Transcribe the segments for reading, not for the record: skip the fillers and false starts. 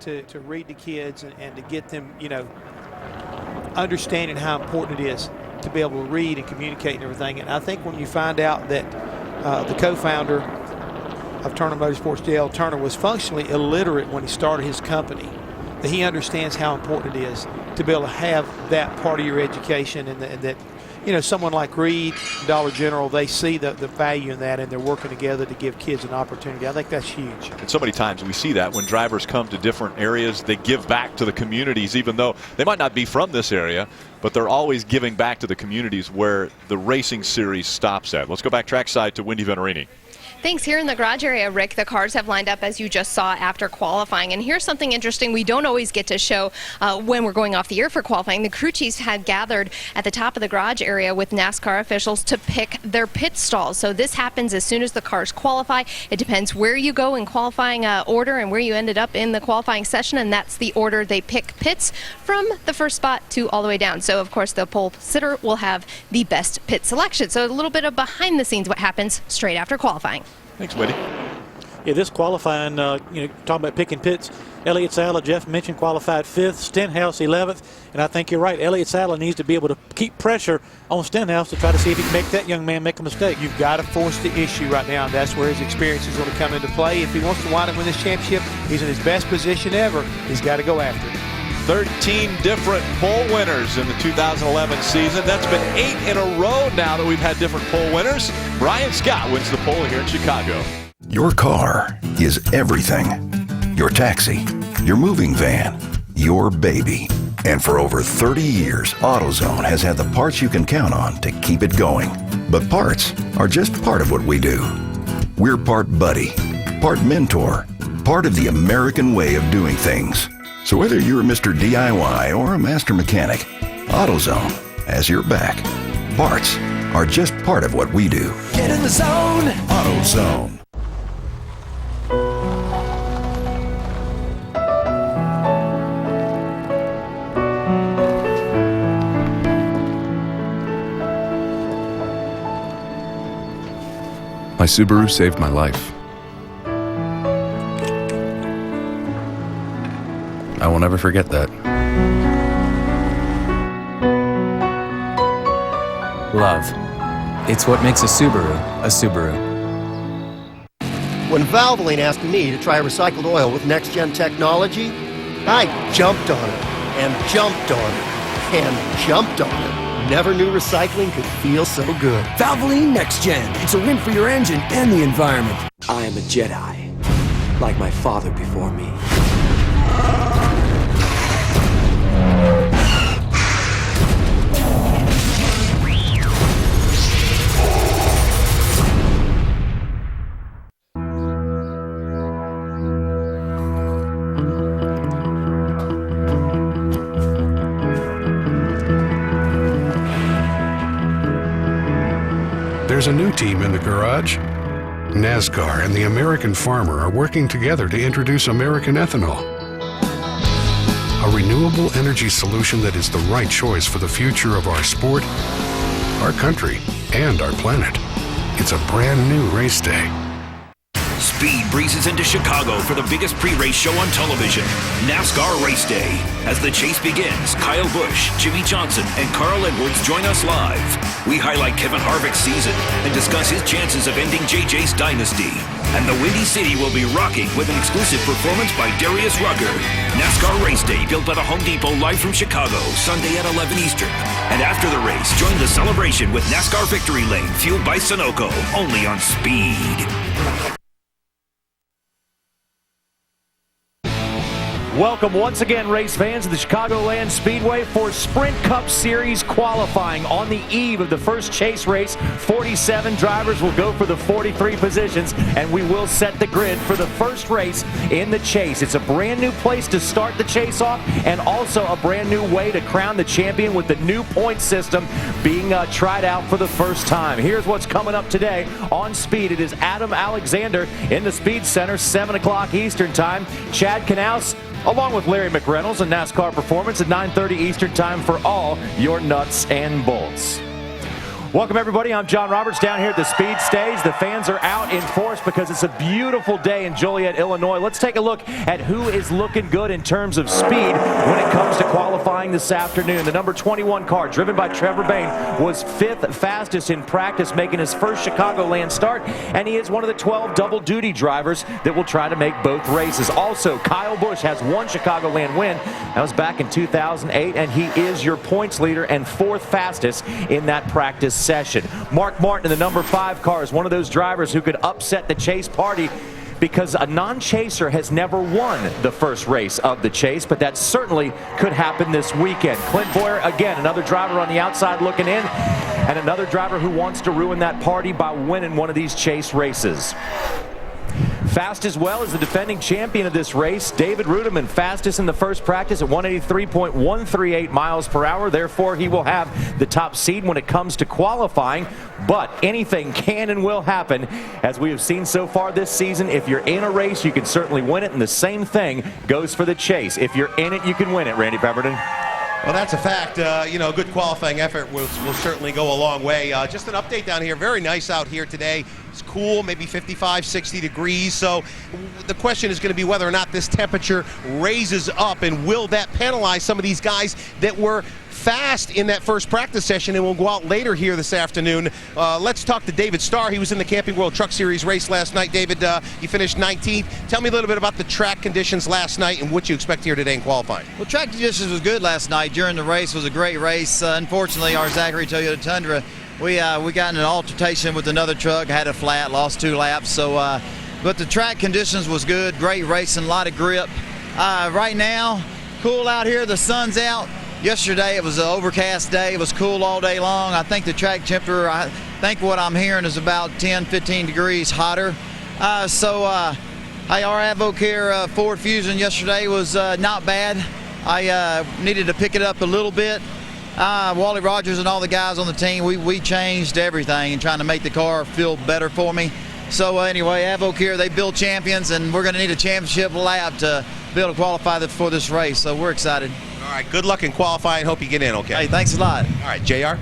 to read the kids and to get them, understanding how important it is to be able to read and communicate and everything. And I think when you find out that the co-founder of Turner Motorsports, J.L. Turner, was functionally illiterate when he started his company, that he understands how important it is to be able to have that part of your education, and that someone like Reed, Dollar General, they see the value in that, and they're working together to give kids an opportunity. I think that's huge. And so many times we see that when drivers come to different areas, they give back to the communities, even though they might not be from this area, but they're always giving back to the communities where the racing series stops at. Let's go back trackside to Wendy Venerini. Thanks. Here in the garage area, Rick, the cars have lined up as you just saw after qualifying. And here's something interesting we don't always get to show when we're going off the air for qualifying. The crew chiefs had gathered at the top of the garage area with NASCAR officials to pick their pit stalls. So this happens as soon as the cars qualify. It depends where you go in qualifying order and where you ended up in the qualifying session, and that's the order they pick pits from the first spot to all the way down. So, of course, the pole sitter will have the best pit selection. So a little bit of behind the scenes what happens straight after qualifying. Thanks, Wendy. Yeah, this qualifying, talking about picking pits, Elliott Sala, Jeff mentioned, qualified 5th, Stenhouse 11th, and I think you're right. Elliott Sala needs to be able to keep pressure on Stenhouse to try to see if he can make that young man make a mistake. You've got to force the issue right now, and that's where his experience is going to come into play. If he wants to wind up with this championship, he's in his best position ever. He's got to go after it. 13 different pole winners in the 2011 season. That's been 8 in a row now that we've had different pole winners. Brian Scott wins the pole here in Chicago. Your car is everything. Your taxi, your moving van, your baby. And for over 30 years, AutoZone has had the parts you can count on to keep it going. But parts are just part of what we do. We're part buddy, part mentor, part of the American way of doing things. So whether you're Mr. DIY or a master mechanic, AutoZone has your back. Parts are just part of what we do. Get in the zone! AutoZone. My Subaru saved my life. I will never forget that. Love. It's what makes a Subaru a Subaru. When Valvoline asked me to try recycled oil with next-gen technology, I jumped on it, and jumped on it, and jumped on it. Never knew recycling could feel so good. Valvoline Next Gen. It's a win for your engine and the environment. I am a Jedi, like my father before me. There's a new team in the garage. NASCAR and the American farmer are working together to introduce American ethanol, a renewable energy solution that is the right choice for the future of our sport, our country, and our planet. It's a brand new race day. Speed breezes into Chicago for the biggest pre-race show on television, NASCAR Race Day. As the chase begins, Kyle Busch, Jimmy Johnson, and Carl Edwards join us live. We highlight Kevin Harvick's season and discuss his chances of ending JJ's dynasty. And the Windy City will be rocking with an exclusive performance by Darius Rucker. NASCAR Race Day, built by the Home Depot, live from Chicago, Sunday at 11 Eastern. And after the race, join the celebration with NASCAR Victory Lane, fueled by Sunoco, only on Speed. Welcome once again, race fans, to the Chicagoland Speedway for Sprint Cup Series qualifying. On the eve of the first chase race, 47 drivers will go for the 43 positions, and we will set the grid for the first race in the chase. It's a brand new place to start the chase off, and also a brand new way to crown the champion with the new point system being tried out for the first time. Here's what's coming up today on Speed. It is Adam Alexander in the Speed Center, 7 o'clock Eastern Time. Chad Knaus along with Larry McReynolds and NASCAR Performance at 9:30 Eastern Time for all your nuts and bolts. Welcome, everybody. I'm John Roberts down here at the speed stage. The fans are out in force because it's a beautiful day in Joliet, Illinois. Let's take a look at who is looking good in terms of speed when it comes to qualifying this afternoon. The number 21 car, driven by Trevor Bain, was 5th fastest in practice, making his first Chicagoland start, and he is one of the 12 double-duty drivers that will try to make both races. Also, Kyle Busch has one Chicagoland win. That was back in 2008, and he is your points leader and 4th fastest in that practice session. Mark Martin in the number 5 car is one of those drivers who could upset the chase party because a non-chaser has never won the first race of the chase, but that certainly could happen this weekend. Clint Boyer, again, another driver on the outside looking in, and another driver who wants to ruin that party by winning one of these chase races. Fast as well as the defending champion of this race, David Rudiman, fastest in the first practice at 183.138 miles per hour. Therefore, he will have the top seed when it comes to qualifying. But anything can and will happen, as we have seen so far this season. If you're in a race, you can certainly win it, and the same thing goes for the chase. If you're in it, you can win it, Randy Pemberton. Well, that's a fact. You know, a good qualifying effort will certainly go a long way. Just an update down here. Very nice out here today. It's cool, maybe 55, 60 degrees. So the question is going to be whether or not this temperature raises up, and will that penalize some of these guys that were fast in that first practice session and will go out later here this afternoon. Let's talk to David Starr. He was in the Camping World Truck Series race last night. David, you finished 19th. Tell me a little bit about the track conditions last night and what you expect here today in qualifying. Well, track conditions was good last night. During the race, it was a great race. Unfortunately, our Zachary Toyota Tundra, we got in an altercation with another truck, had a flat, lost 2 laps. So, but the track conditions was good. Great racing, a lot of grip. Right now, cool out here. The sun's out. Yesterday it was an overcast day. It was cool all day long. I think the track temperature, I think what I'm hearing is about 10, 15 degrees hotter. Hey, our Avocare Ford Fusion yesterday was not bad. I needed to pick it up a little bit. Wally Rogers and all the guys on the team, we changed everything and trying to make the car feel better for me. So anyway, Avocare, they build champions, and we're going to need a championship lap to be able to qualify for this race. So we're excited. All right, good luck in qualifying. Hope you get in, okay? Hey, thanks a lot. All right, JR.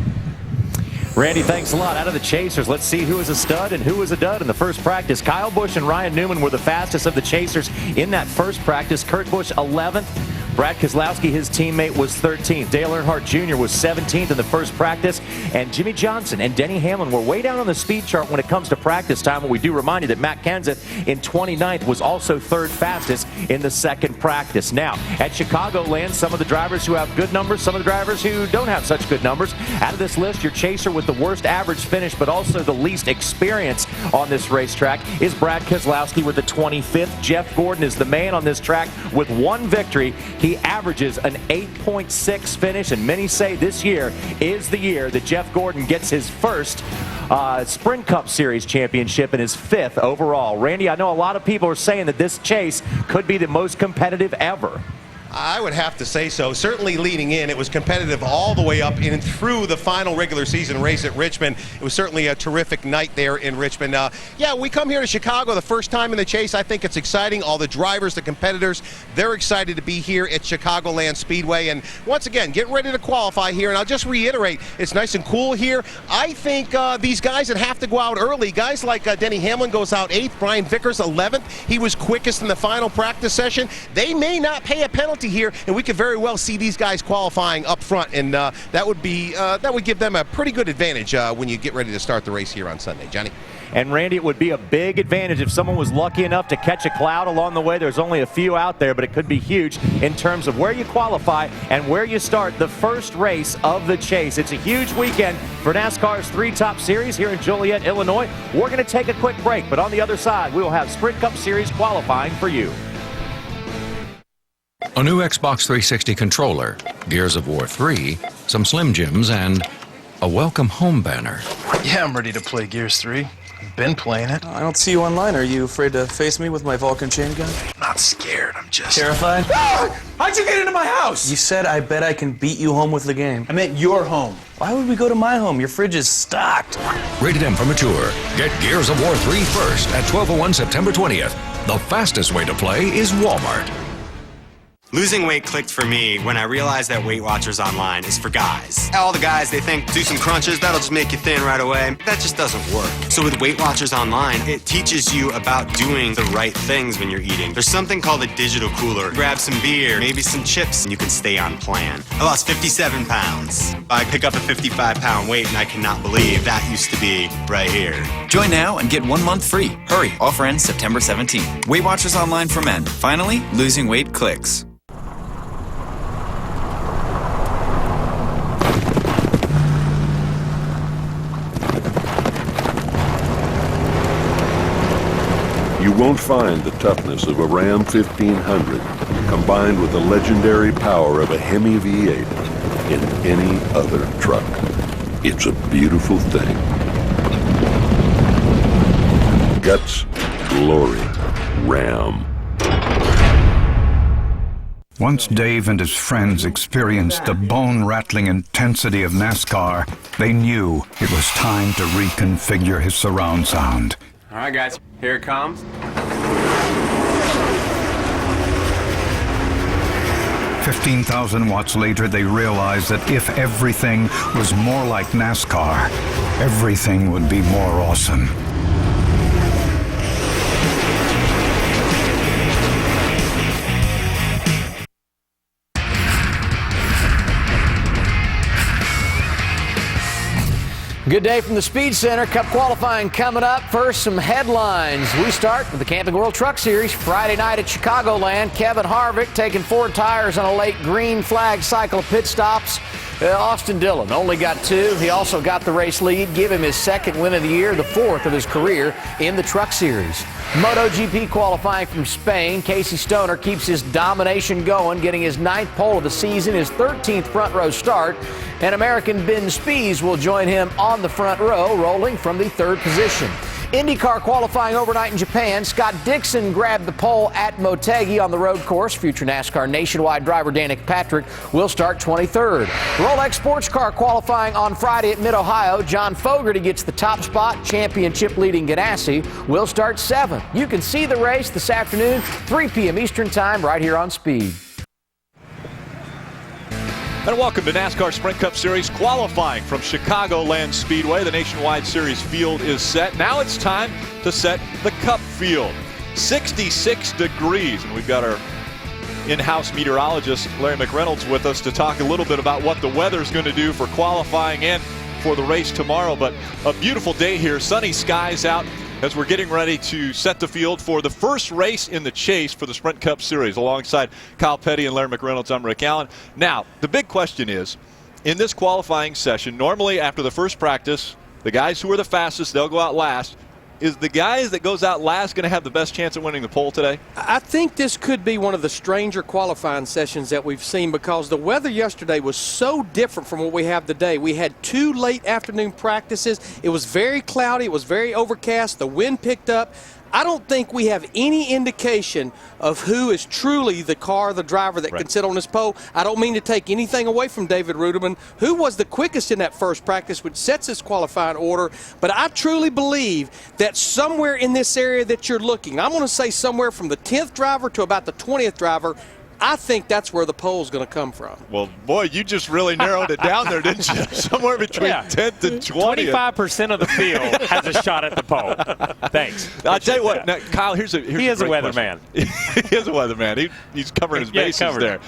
Randy, thanks a lot. Out of the chasers, let's see who is a stud and who is a dud in the first practice. Kyle Busch and Ryan Newman were the fastest of the chasers in that first practice. Kurt Busch 11th. Brad Keselowski, his teammate, was 13th. Dale Earnhardt Jr. was 17th in the first practice. And Jimmy Johnson and Denny Hamlin were way down on the speed chart when it comes to practice time. And we do remind you that Matt Kenseth in 29th was also 3rd fastest in the second practice. Now, at Chicagoland, some of the drivers who have good numbers, some of the drivers who don't have such good numbers. Out of this list, your chaser with the worst average finish, but also the least experience on this racetrack, is Brad Keselowski with the 25th. Jeff Gordon is the man on this track with 1 victory. He averages an 8.6 finish, and many say this year is the year that Jeff Gordon gets his first Sprint Cup Series championship and his 5th overall. Randy, I know a lot of people are saying that this chase could be the most competitive ever. I would have to say so. Certainly leading in, it was competitive all the way up and through the final regular season race at Richmond. It was certainly a terrific night there in Richmond. Yeah, we come here to Chicago the first time in the chase. I think it's exciting. All the drivers, the competitors, they're excited to be here at Chicagoland Speedway. And once again, getting ready to qualify here. And I'll just reiterate, it's nice and cool here. I think these guys that have to go out early, guys like Denny Hamlin goes out 8th, Brian Vickers 11th. He was quickest in the final practice session. They may not pay a penalty here, and we could very well see these guys qualifying up front, and that would give them a pretty good advantage when you get ready to start the race here on Sunday. Johnny? And Randy, it would be a big advantage if someone was lucky enough to catch a cloud along the way. There's only a few out there, but it could be huge in terms of where you qualify and where you start the first race of the chase. It's a huge weekend for NASCAR's 3 Top Series here in Joliet, Illinois. We're going to take a quick break, but on the other side, we will have Sprint Cup Series qualifying for you. A new Xbox 360 controller, Gears of War 3, some Slim Jims, and a welcome home banner. Yeah, I'm ready to play Gears 3. Been playing it. I don't see you online. Are you afraid to face me with my Vulcan chain gun? I'm not scared, I'm just... Terrified? Ah! How'd you get into my house? You said I bet I can beat you home with the game. I meant your home. Why would we go to my home? Your fridge is stocked. Rated M for mature. Get Gears of War 3 first at 12/01 September 20th. The fastest way to play is Walmart. Losing weight clicked for me when I realized that Weight Watchers Online is for guys. All the guys, they think, do some crunches, that'll just make you thin right away. That just doesn't work. So with Weight Watchers Online, it teaches you about doing the right things when you're eating. There's something called a digital cooler. Grab some beer, maybe some chips, and you can stay on plan. I lost 57 pounds. I pick up a 55-pound weight, and I cannot believe that used to be right here. Join now and get 1 month free. Hurry, offer ends September 17th. Weight Watchers Online for men. Finally, losing weight clicks. You won't find the toughness of a Ram 1500 combined with the legendary power of a Hemi V8 in any other truck. It's a beautiful thing. Guts, glory, Ram. Once Dave and his friends experienced the bone-rattling intensity of NASCAR, they knew it was time to reconfigure his surround sound. All right, guys, here it comes. 15,000 watts later, they realized that if everything was more like NASCAR, everything would be more awesome. Good day from the Speed Center. Cup qualifying coming up. First, some headlines. We start with the Camping World Truck Series. Friday night at Chicagoland, Kevin Harvick taking 4 tires on a late green flag cycle of pit stops. Austin Dillon only got 2. He also got the race lead, give him his 2nd win of the year, the 4th of his career in the Truck Series. MotoGP qualifying from Spain, Casey Stoner keeps his domination going, getting his 9th pole of the season, his 13th front row start, and American Ben Spies will join him on the front row, rolling from the 3rd position. IndyCar qualifying overnight in Japan. Scott Dixon grabbed the pole at Motegi on the road course. Future NASCAR nationwide driver Danica Patrick will start 23rd. Rolex Sports Car qualifying on Friday at Mid-Ohio. John Fogerty gets the top spot. Championship-leading Ganassi will start 7th. You can see the race this afternoon, 3 p.m. Eastern Time, right here on Speed. And welcome to NASCAR Sprint Cup Series qualifying from Chicagoland Speedway. The Nationwide Series field is set. Now it's time to set the Cup field. 66 degrees, and we've got our in-house meteorologist Larry McReynolds with us to talk a little bit about what the weather's going to do for qualifying and for the race tomorrow. But a beautiful day here, sunny skies out as we're getting ready to set the field for the first race in the chase for the Sprint Cup Series. Alongside Kyle Petty and Larry McReynolds, I'm Rick Allen. Now, the big question is, in this qualifying session, normally after the first practice, the guys who are the fastest, they'll go out last. Is the guys that goes out last going to have the best chance at winning the pole today? I think this could be one of the stranger qualifying sessions that we've seen because the weather yesterday was so different from what we have today. We had 2 late afternoon practices. It was very cloudy. It was very overcast. The wind picked up. I don't think we have any indication of who is truly the driver that can sit on this pole. I don't mean to take anything away from David Ruderman, who was the quickest in that first practice, which sets his qualifying order. But I truly believe that somewhere in this area that you're looking, I'm going to say somewhere from the 10th driver to about the 20th driver, I think that's where the pole's going to come from. Well, boy, you just really narrowed it down there, didn't you? Somewhere between 10th and 20th. 25% of the field has a shot at the pole. Thanks. I'll tell you what, now, Kyle, here's a he is a weatherman. He is a weatherman. He's covering his bases there.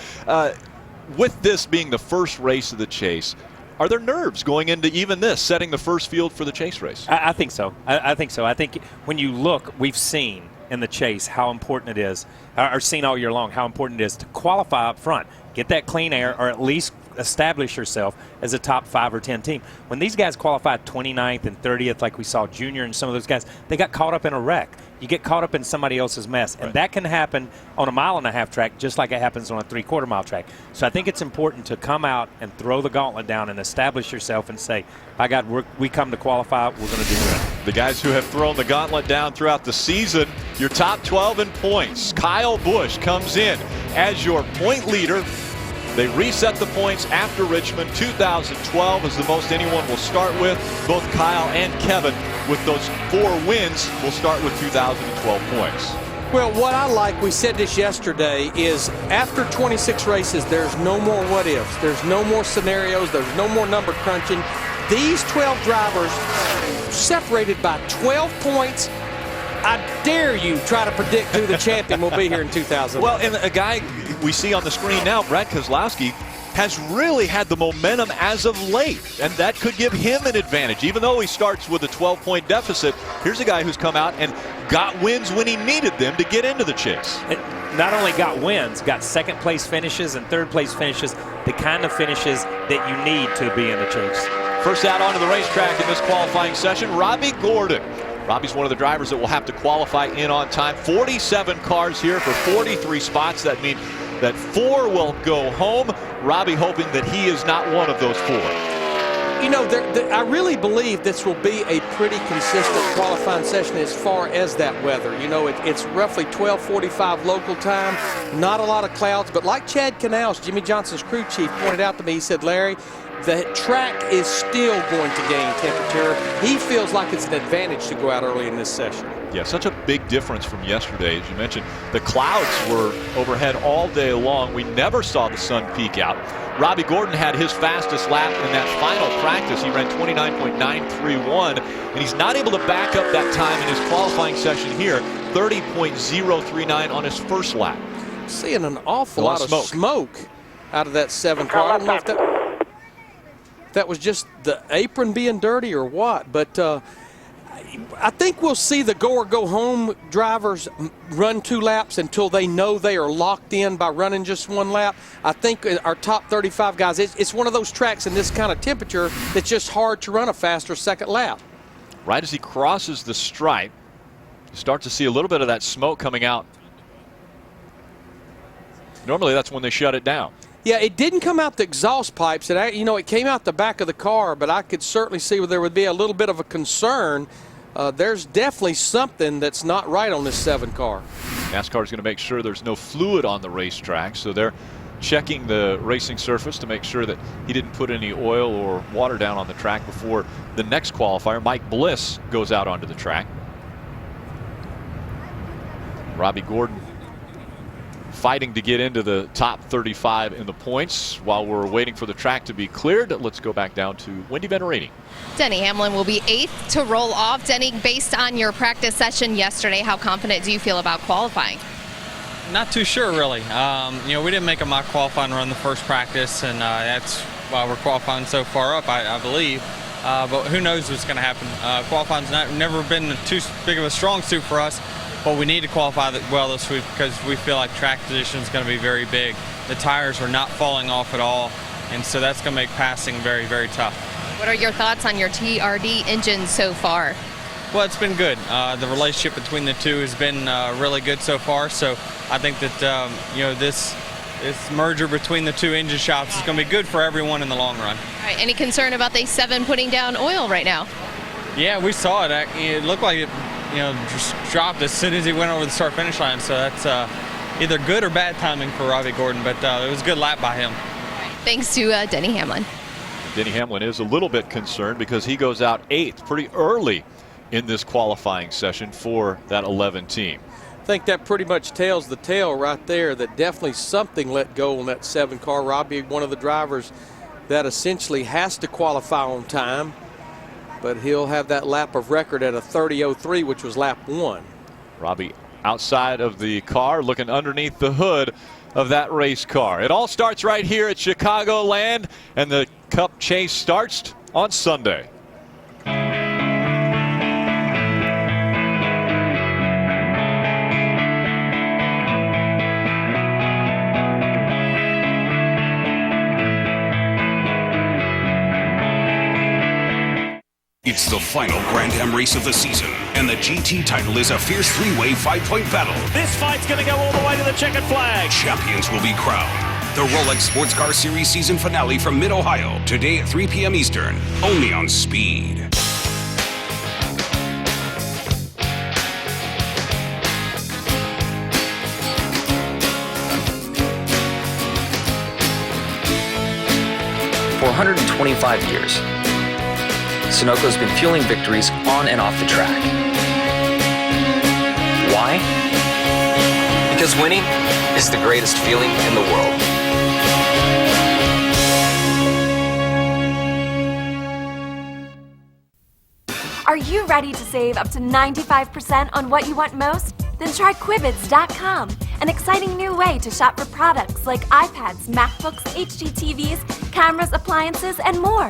With this being the first race of the chase, are there nerves going into even this, setting the first field for the chase race? I think so. I think so. I think when you look, we've seen in the chase how important it is, or seen all year long how important it is to qualify up front, get that clean air, or at least establish yourself as a top 5 or 10 team. When these guys qualified 29th and 30th, like we saw Junior and some of those guys, they got caught up in a wreck. You get caught up in somebody else's mess, and that can happen on a 1.5-mile track just like it happens on a 3/4-mile track. So I think it's important to come out and throw the gauntlet down and establish yourself and say, by God, we come to qualify, we're going to do good. The guys who have thrown the gauntlet down throughout the season, your top 12 in points. Kyle Busch comes in as your point leader. They reset the points after Richmond. 2012 is the most anyone will start with. Both Kyle and Kevin, with those 4 wins, will start with 2012 points. Well, what I like, we said this yesterday, is after 26 races, there's no more what ifs. There's no more scenarios. There's no more number crunching. These 12 drivers separated by 12 points. I dare you try to predict who the champion will be here in 2000. Well, and a guy we see on the screen now, Brad Keselowski, has really had the momentum as of late, and that could give him an advantage. Even though he starts with a 12-point deficit, here's a guy who's come out and got wins when he needed them to get into the chase. And not only got wins, got second-place finishes and third-place finishes, the kind of finishes that you need to be in the chase. First out onto the racetrack in this qualifying session, Robbie Gordon. Robbie's one of the drivers that will have to qualify in on time. 47 cars here for 43 spots. That means that 4 will go home. Robbie hoping that he is not one of those 4. You know, I really believe this will be a pretty consistent qualifying session as far as that weather. You know, it's roughly 12:45 local time, not a lot of clouds, but like Chad Canals, Jimmy Johnson's crew chief, pointed out to me, he said, Larry, the track is still going to gain temperature. He feels like it's an advantage to go out early in this session. Yeah, such a big difference from yesterday. As you mentioned, the clouds were overhead all day long. We never saw the sun peek out. Robbie Gordon had his fastest lap in that final practice. He ran 29.931, and he's not able to back up that time in his qualifying session here, 30.039 on his first lap. Seeing an awful lot of smoke out of that 7 car. I don't know if that was just the apron being dirty or what, but I think we'll see the go or go home drivers run 2 laps until they know they are locked in by running just 1 lap. I think our top 35 guys, it's one of those tracks in this kind of temperature that's just hard to run a faster second lap. Right as he crosses the stripe, you start to see a little bit of that smoke coming out. Normally that's when they shut it down. Yeah, it didn't come out the exhaust pipes. It came out the back of the car, but I could certainly see where there would be a little bit of a concern. There's definitely something that's not right on this 7 car. NASCAR is going to make sure there's no fluid on the racetrack, so they're checking the racing surface to make sure that he didn't put any oil or water down on the track before the next qualifier. Mike Bliss goes out onto the track. Robbie Gordon fighting to get into the top 35 in the points. While we're waiting for the track to be cleared, let's go back down to Wendy Venturini. Denny Hamlin will be 8th to roll off. Denny, based on your practice session yesterday, how confident do you feel about qualifying? Not too sure, really. We didn't make a mock qualifying run the first practice, and that's why we're qualifying so far up, I believe. But who knows what's going to happen. Qualifying's never been too big of a strong suit for us. But we need to qualify well this week because we feel like track position is going to be very big. The tires are not falling off at all, and so that's going to make passing very, very tough. What are your thoughts on your TRD engine so far? Well, it's been good. The relationship between the two has been really good so far. So I think that this merger between the 2 engine shops is going to be good for everyone in the long run. All right, any concern about the 7 putting down oil right now? Yeah, we saw it. It looked like it just dropped as soon as he went over the start-finish line. So that's either good or bad timing for Robbie Gordon, but it was a good lap by him. Thanks to Denny Hamlin. Denny Hamlin is a little bit concerned because he goes out 8th pretty early in this qualifying session for that 11 team. I think that pretty much tells the tale right there that definitely something let go on that 7 car. Robbie, one of the drivers that essentially has to qualify on time, but he'll have that lap of record at a 30:03, which was lap 1. Robbie outside of the car, looking underneath the hood of that race car. It all starts right here at Chicagoland, and the Cup chase starts on Sunday. It's the final Grand Am race of the season, and the GT title is a fierce 3-way 5-point battle. This fight's going to go all the way to the checkered flag. Champions will be crowned. The Rolex Sports Car Series season finale from Mid-Ohio, today at 3 p.m. Eastern, only on Speed. For 125 years, Sunoco's been fueling victories on and off the track. Why? because winning is the greatest feeling in the world. Are you ready to save up to 95% on what you want most? Then try Quibids.com, an exciting new way to shop for products like iPads, MacBooks, HDTVs, cameras, appliances, and more.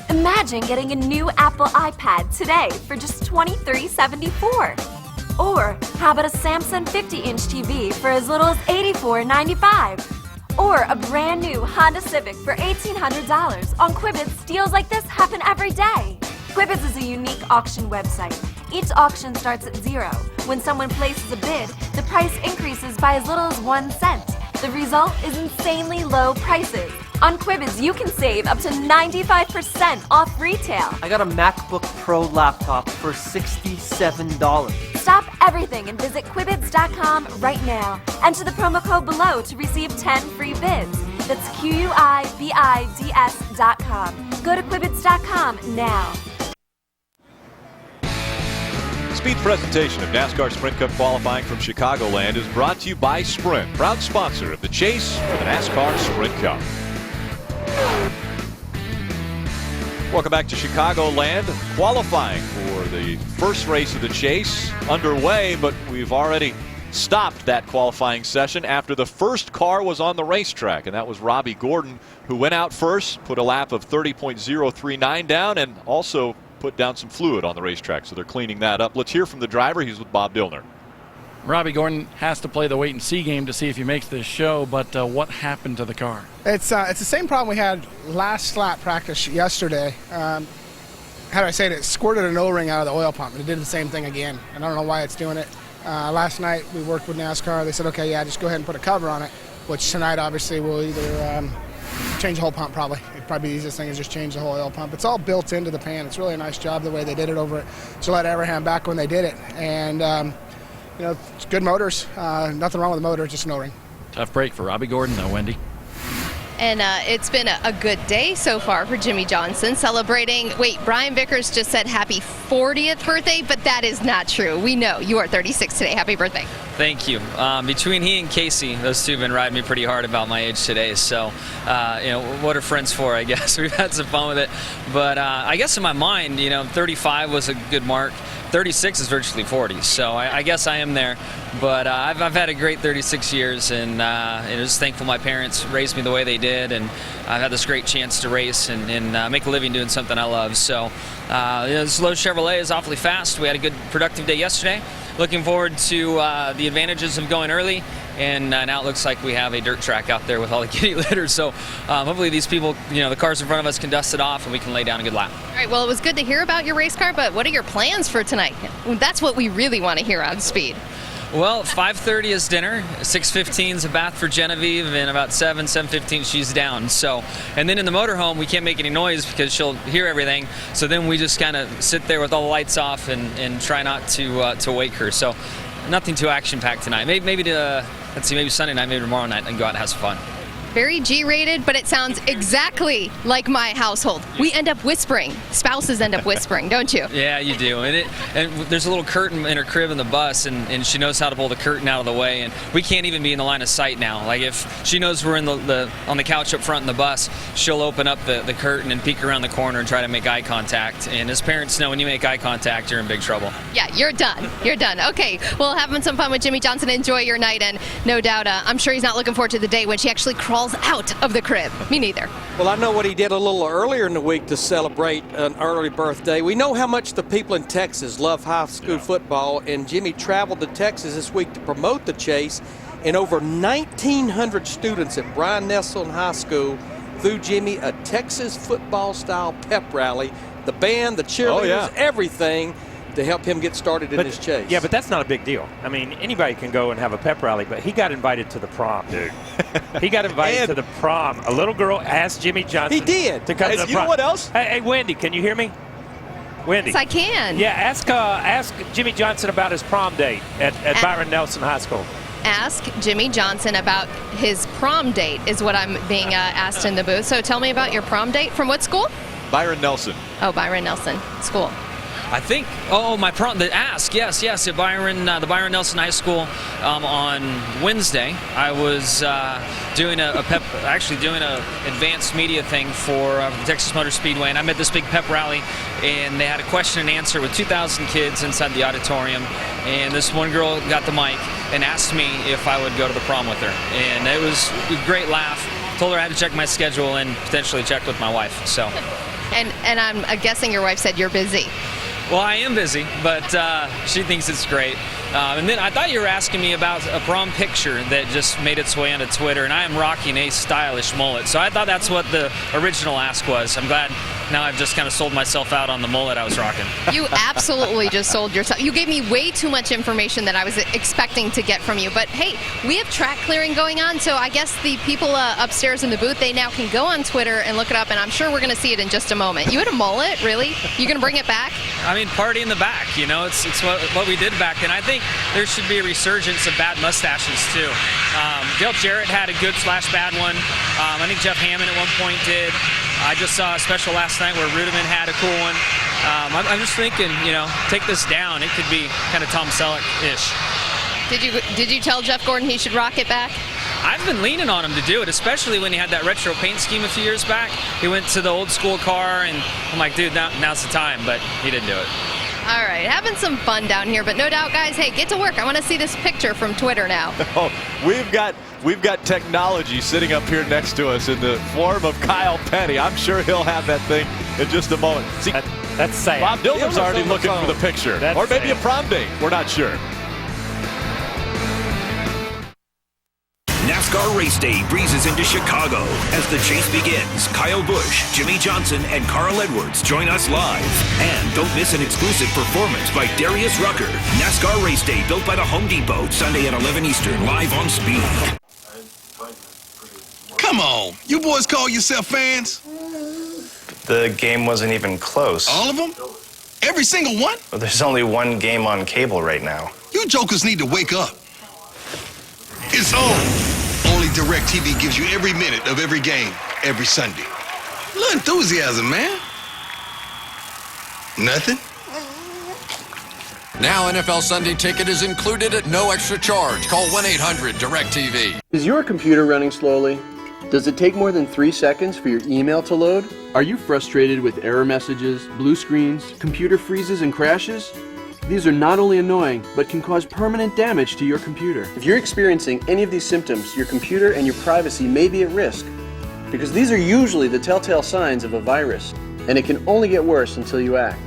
Imagine getting a new Apple iPad today for just $23.74. Or how about a Samsung 50-inch TV for as little as $84.95? Or a brand new Honda Civic for $1,800. On Quibids, deals like this happen every day. Quibids is a unique auction website. Each auction starts at 0. When someone places a bid, the price increases by as little as 1 cent. The result is insanely low prices. On Quibids, you can save up to 95% off retail. I got a MacBook Pro laptop for $67. Stop everything and visit Quibids.com right now. Enter the promo code below to receive 10 free bids. That's Quibids.com. Go to Quibids.com now. Speed presentation of NASCAR Sprint Cup qualifying from Chicagoland is brought to you by Sprint, proud sponsor of the chase for the NASCAR Sprint Cup. Welcome back to Chicagoland. Qualifying for the first race of the chase underway, but we've already stopped that qualifying session after the first car was on the racetrack, and that was Robbie Gordon, who went out first, put a lap of 30.039 down, and also put down some fluid on the racetrack, so they're cleaning that up. Let's hear from the driver. He's with Bob Dillner. Robbie Gordon has to play the wait-and-see game to see if he makes this show, but what happened to the car? It's the same problem we had last lap practice yesterday. How do I say it? It squirted an O-ring out of the oil pump, and it did the same thing again. And I don't know why it's doing it. Last night we worked with NASCAR. They said, okay, yeah, just go ahead and put a cover on it, which tonight obviously will either change the whole pump probably. It'd probably be the easiest thing is just change the whole oil pump. It's all built into the pan. It's really a nice job the way they did it over at Gillette Abraham back when they did it. And, you know, it's good motors. Nothing wrong with the motor, just an O-ring. Tough break for Robbie Gordon, though, Wendy. And it's been a good day so far for Jimmy Johnson, celebrating. Wait, Brian Vickers just said happy 40th birthday, but that is not true. We know you are 36 today. Happy birthday. Thank you. Between he and Casey, those two have been riding me pretty hard about my age today. So, you know, what are friends for, I guess. We've had some fun with it. But I guess in my mind, you know, 35 was a good mark. 36 is virtually 40, so I guess I am there. But I've had a great 36 years, and I'm just thankful my parents raised me the way they did, and I've had this great chance to race and make a living doing something I love. So, you know, this Lowe's Chevrolet is awfully fast. We had a good, productive day yesterday. Looking forward to the advantages of going early, and now it looks like we have a dirt track out there with all the kitty litter. So hopefully these people, you know, the cars in front of us can dust it off and we can lay down a good lap. All right, well, it was good to hear about your race car, but what are your plans for tonight? That's what we really want to hear on Speed. Well, 5:30 is dinner, 6:15 is a bath for Genevieve, and about 7:15 she's down. So, and then in the motorhome we can't make any noise because she'll hear everything. So then we just kind of sit there with all the lights off and try not to wake her. So nothing too action-packed tonight. Maybe maybe Sunday night, maybe tomorrow night, and go out and have some fun. Very G-rated, but it sounds exactly like my household. We end up whispering. Spouses end up whispering, don't you? Yeah, you do. And there's a little curtain in her crib in the bus, and she knows how to pull the curtain out of the way. And we can't even be in the line of sight now. Like if she knows we're in on the couch up front in the bus, she'll open up the curtain and peek around the corner and try to make eye contact. And as parents know, when you make eye contact, you're in big trouble. Yeah, you're done. You're done. Okay, well, having some fun with Jimmy Johnson. Enjoy your night, and no doubt, I'm sure he's not looking forward to the day when she actually crawls out of the crib. Me neither. Well, I know what he did a little earlier in the week to celebrate an early birthday. We know how much the people in Texas love high school football, and Jimmy traveled to Texas this week to promote the chase, and over 1,900 students at Brian Nelson High School threw Jimmy a Texas football-style pep rally. The band, the cheerleaders, everything, to help him get started in his chase. Yeah, but that's not a big deal. I mean, anybody can go and have a pep rally, but he got invited to the prom, dude. He got invited to the prom. A little girl asked Jimmy Johnson. He did. To come to the prom. You know what else? Hey, Wendy, can you hear me? Wendy. Yes, I can. Yeah, ask Jimmy Johnson about his prom date at Byron Nelson High School. Ask Jimmy Johnson about his prom date is what I'm being asked in the booth. So tell me about your prom date. From what school? Byron Nelson. Oh, Byron Nelson School. I think, my prom, the ask, yes, at Byron, the Byron Nelson High School. on Wednesday, I was doing an advanced media thing for the Texas Motor Speedway, and I'm at this big pep rally, and they had a question and answer with 2,000 kids inside the auditorium, and this one girl got the mic and asked me if I would go to the prom with her, and it was a great laugh. Told her I had to check my schedule and potentially check with my wife. So. And I'm guessing your wife said you're busy. Well, I am busy, but she thinks it's great. And then I thought you were asking me about a prom picture that just made its way onto Twitter, and I am rocking a stylish mullet. So I thought that's what the original ask was. I'm glad now I've just kind of sold myself out on the mullet I was rocking. You absolutely just sold yourself. You gave me way too much information that I was expecting to get from you. But hey, we have track clearing going on, so I guess the people upstairs in the booth, they now can go on Twitter and look it up, and I'm sure we're going to see it in just a moment. You had a mullet, really? You going to bring it back? I mean, party in the back, you know, it's what we did back then. I think there should be a resurgence of bad mustaches too. Dale Jarrett had a good / bad one. I think Jeff Hammond at one point did. I just saw a special last night where Rudiman had a cool one. I'm just thinking, you know, take this down. It could be kind of Tom Selleck-ish. Did you tell Jeff Gordon he should rock it back? I've been leaning on him to do it, especially when he had that retro paint scheme a few years back. He went to the old school car, and I'm like, dude, now's the time, but he didn't do it. All right, having some fun down here, but no doubt, guys, hey, get to work. I want to see this picture from Twitter now. Oh, we've got technology sitting up here next to us in the form of Kyle Petty. I'm sure he'll have that thing in just a moment. See, that's sad. Bob Diller's already looking for the picture. Or maybe sad. A prom date. We're not sure. NASCAR Race Day breezes into Chicago. As the chase begins, Kyle Busch, Jimmy Johnson, and Carl Edwards join us live. And don't miss an exclusive performance by Darius Rucker. NASCAR Race Day, built by the Home Depot, Sunday at 11 Eastern, live on Speed. Come on, you boys call yourself fans? The game wasn't even close. All of them? Every single one? Well, there's only one game on cable right now. You jokers need to wake up. It's on. Only DirecTV gives you every minute of every game, every Sunday. A little enthusiasm, man. Nothing? Now NFL Sunday Ticket is included at no extra charge. Call 1-800-DirecTV. Is your computer running slowly? Does it take more than 3 seconds for your email to load? Are you frustrated with error messages, blue screens, computer freezes, and crashes? These are not only annoying, but can cause permanent damage to your computer. If you're experiencing any of these symptoms, your computer and your privacy may be at risk, because these are usually the telltale signs of a virus, and it can only get worse until you act.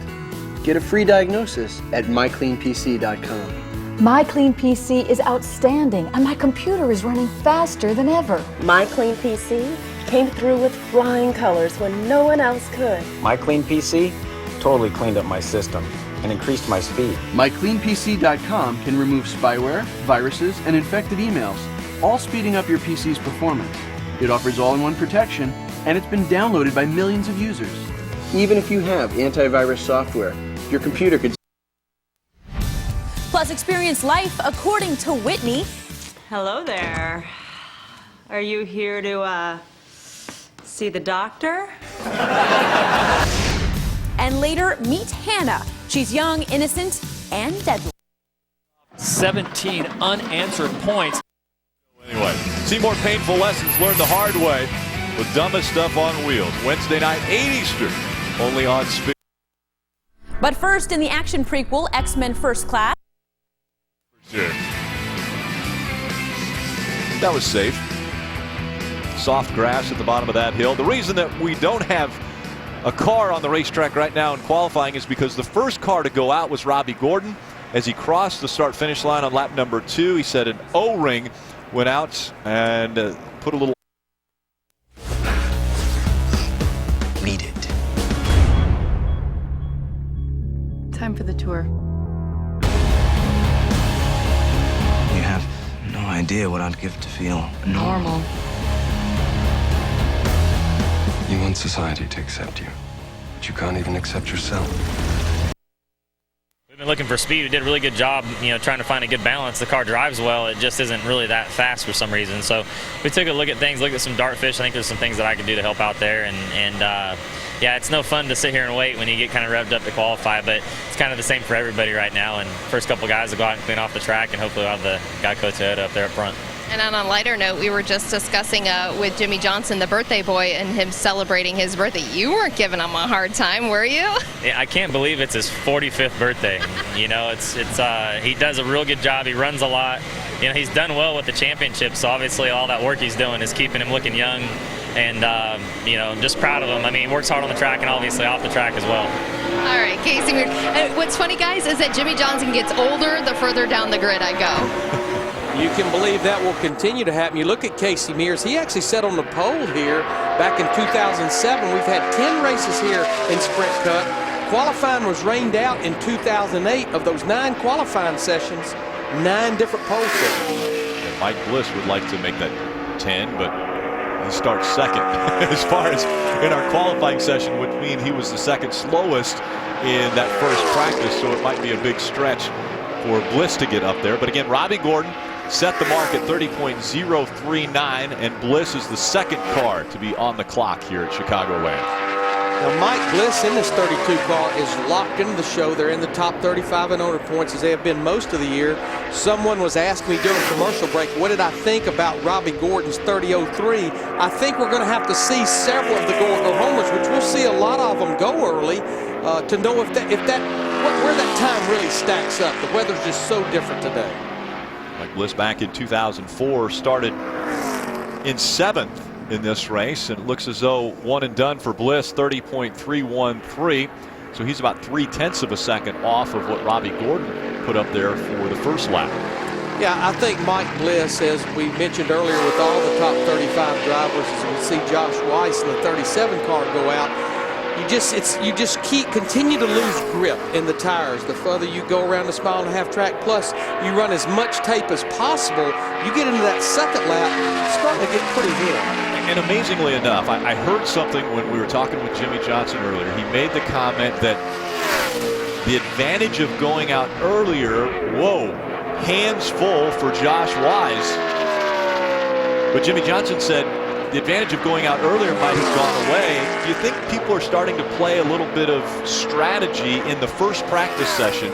Get a free diagnosis at mycleanpc.com. MyCleanPC is outstanding, and my computer is running faster than ever. MyCleanPC came through with flying colors when no one else could. MyCleanPC totally cleaned up my system and increased my speed. MyCleanPC.com can remove spyware, viruses, and infected emails, all speeding up your PC's performance. It offers all-in-one protection, and it's been downloaded by millions of users. Even if you have antivirus software, your computer could... Plus, experience life according to Whitney. Hello there. Are you here to, see the doctor? And later, meet Hannah. She's young, innocent, and deadly. 17 unanswered points. Anyway, see more painful lessons learned the hard way with Dumbest Stuff on Wheels. Wednesday night, 8 Eastern, only on Speed. But first, in the action prequel, X-Men First Class. Sure. That was safe. Soft grass at the bottom of that hill. The reason that we don't have a car on the racetrack right now in qualifying is because the first car to go out was Robbie Gordon. As he crossed the start-finish line on lap number 2, he said an O-ring went out and put a little... Lead it. Time for the tour. You have no idea what I'd give to feel Normal. You want society to accept you, but you can't even accept yourself. Looking for speed, we did a really good job, trying to find a good balance. The car drives well, it just isn't really that fast for some reason. So we took a look at things, looked at some dartfish. I think there's some things that I could do to help out there. And yeah, it's no fun to sit here and wait when you get kind of revved up to qualify, but it's kind of the same for everybody right now. And first couple guys will go out and clean off the track, and hopefully we'll have the GEICO Toyota up there up front. And on a lighter note, we were just discussing with Jimmy Johnson, the birthday boy, and him celebrating his birthday. You weren't giving him a hard time, were you? Yeah, I can't believe it's his 45th birthday. He does a real good job. He runs a lot. He's done well with the championship, so obviously all that work he's doing is keeping him looking young. And, just proud of him. I mean, he works hard on the track and obviously off the track as well. All right, Casey. What's funny, guys, is that Jimmy Johnson gets older the further down the grid I go. You can believe that will continue to happen. You look at Casey Mears. He actually sat on the pole here back in 2007. We've had 10 races here in Sprint Cup. Qualifying was rained out in 2008. Of those 9 qualifying sessions, 9 different pole sessions. And Mike Bliss would like to make that 10, but he starts second as far as in our qualifying session, which means he was the second slowest in that first practice, so it might be a big stretch for Bliss to get up there. But again, Robbie Gordon set the mark at 30.039, and Bliss is the second car to be on the clock here at Chicagoland. Now, Mike Bliss in this 32 car is locked into the show. They're in the top 35 in owner points, as they have been most of the year. Someone was asking me during commercial break, what did I think about Robbie Gordon's 30.03? I think we're going to have to see several of the go homers, which we'll see a lot of them go early to know where that time really stacks up. The weather's just so different today. Mike Bliss back in 2004 started in 7th in this race, and it looks as though one and done for Bliss, 30.313. So he's about 0.3 of a second off of what Robbie Gordon put up there for the first lap. Yeah, I think Mike Bliss, as we mentioned earlier, with all the top 35 drivers, as we see Josh Weiss in the 37 car go out, you just continue to lose grip in the tires the further you go around the mile-and-a-half track. Plus, you run as much tape as possible. You get into that second lap, it's starting to get pretty hit. And amazingly enough, I heard something when we were talking with Jimmy Johnson earlier. He made the comment that the advantage of going out earlier, hands full for Josh Weiss. But Jimmy Johnson said the advantage of going out earlier might have gone away. Do you think people are starting to play a little bit of strategy in the first practice session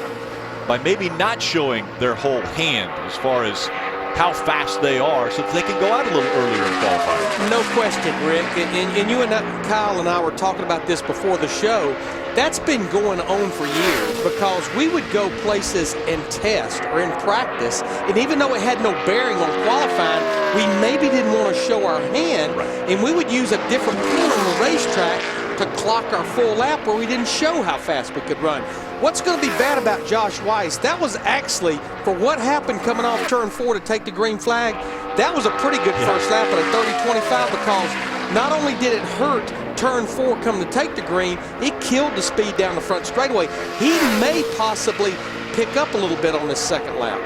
by maybe not showing their whole hand as far as how fast they are so that they can go out a little earlier in qualifying? No question, Rick. And you and Kyle and I were talking about this before the show. That's been going on for years because we would go places and test or in practice, and even though it had no bearing on qualifying, we maybe didn't want to show our hand, and we would use a different pin on the racetrack to clock our full lap where we didn't show how fast we could run. What's going to be bad about Josh Weiss, that was actually, for what happened coming off turn 4 to take the green flag, that was a pretty good first lap at a 30.25 because not only did it hurt turn 4 come to take the green, it killed the speed down the front straightaway. He may possibly pick up a little bit on this second lap.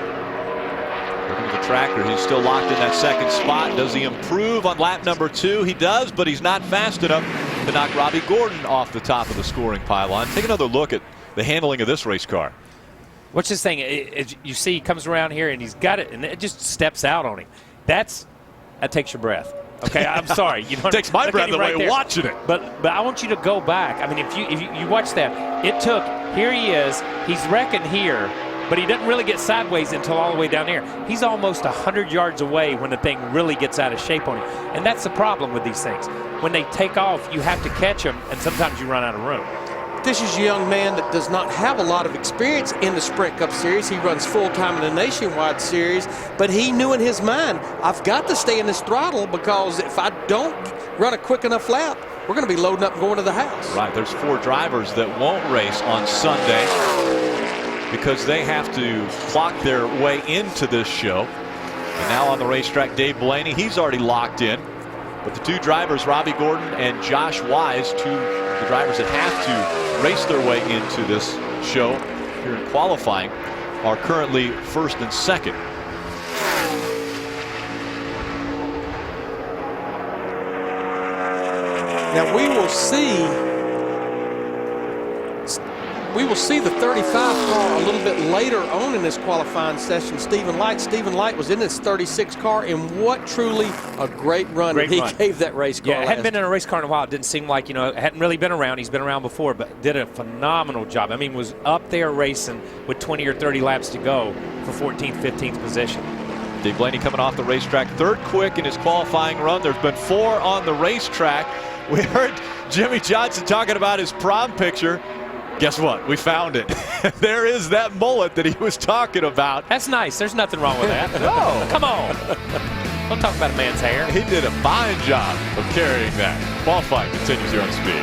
Looking at the tracker, he's still locked in that second spot. Does he improve on lap number 2? He does, but he's not fast enough to knock Robbie Gordon off the top of the scoring pylon. Take another look at the handling of this race car. What's this thing? You see, he comes around here and he's got it, and it just steps out on him. That takes your breath. Okay, I'm sorry. You don't takes my breath away watching it. But I want you to go back. I mean, if you watch that, it took. Here he is. He's wrecking here, but he doesn't really get sideways until all the way down here. He's almost 100 yards away when the thing really gets out of shape on him, and that's the problem with these things. When they take off, you have to catch them, and sometimes you run out of room. This is a young man that does not have a lot of experience in the Sprint Cup Series. He runs full-time in the Nationwide Series, but he knew in his mind, I've got to stay in this throttle because if I don't run a quick enough lap, we're going to be loading up and going to the house. Right, there's 4 drivers that won't race on Sunday because they have to clock their way into this show. And now on the racetrack, Dave Blaney, he's already locked in. But the 2 drivers, Robbie Gordon and Josh Weiss, the drivers that have to race their way into this show here in qualifying, are currently first and second. Now we will see we will see the 35 car a little bit later on in this qualifying session. Stephen Light was in this 36 car, and what truly a great run he gave that race car. Yeah, hadn't been in a race car in a while. It didn't seem like, hadn't really been around. He's been around before, but did a phenomenal job. I mean, was up there racing with 20 or 30 laps to go for 14th, 15th position. Dave Blaney coming off the racetrack, third quick in his qualifying run. There's been 4 on the racetrack. We heard Jimmy Johnson talking about his prom picture. Guess what? We found it. There is that mullet that he was talking about. That's nice. There's nothing wrong with that. No. Come on. Don't talk about a man's hair. He did a fine job of carrying that. Qualifying continues here on Speed.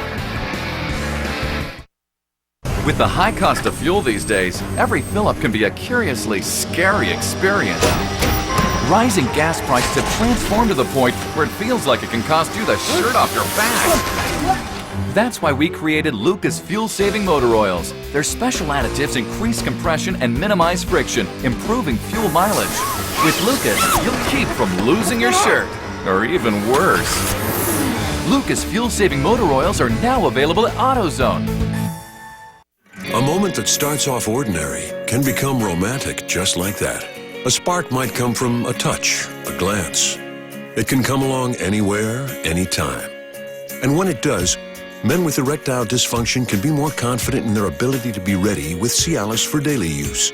With the high cost of fuel these days, every fill-up can be a curiously scary experience. Rising gas prices have transformed to the point where it feels like it can cost you the shirt off your back. That's why we created Lucas fuel-saving motor oils. Their special additives increase compression and minimize friction, improving fuel mileage. With Lucas, you'll keep from losing your shirt, or even worse. Lucas fuel-saving motor oils are now available at AutoZone. A moment that starts off ordinary can become romantic just like that. A spark might come from a touch, a glance. It can come along anywhere, anytime. And when it does, men with erectile dysfunction can be more confident in their ability to be ready with Cialis for daily use.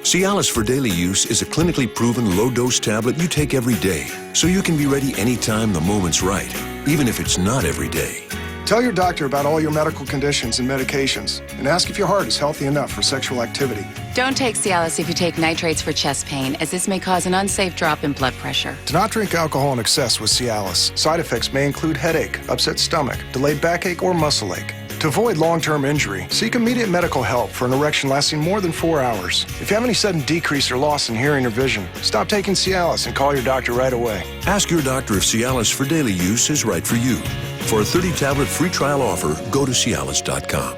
Cialis for daily use is a clinically proven low-dose tablet you take every day, so you can be ready anytime the moment's right, even if it's not every day. Tell your doctor about all your medical conditions and medications, and ask if your heart is healthy enough for sexual activity. Don't take Cialis if you take nitrates for chest pain, as this may cause an unsafe drop in blood pressure. Do not drink alcohol in excess with Cialis. Side effects may include headache, upset stomach, delayed backache, or muscle ache. To avoid long-term injury, seek immediate medical help for an erection lasting more than 4 hours. If you have any sudden decrease or loss in hearing or vision, stop taking Cialis and call your doctor right away. Ask your doctor if Cialis for daily use is right for you. For a 30-tablet free trial offer, go to Cialis.com.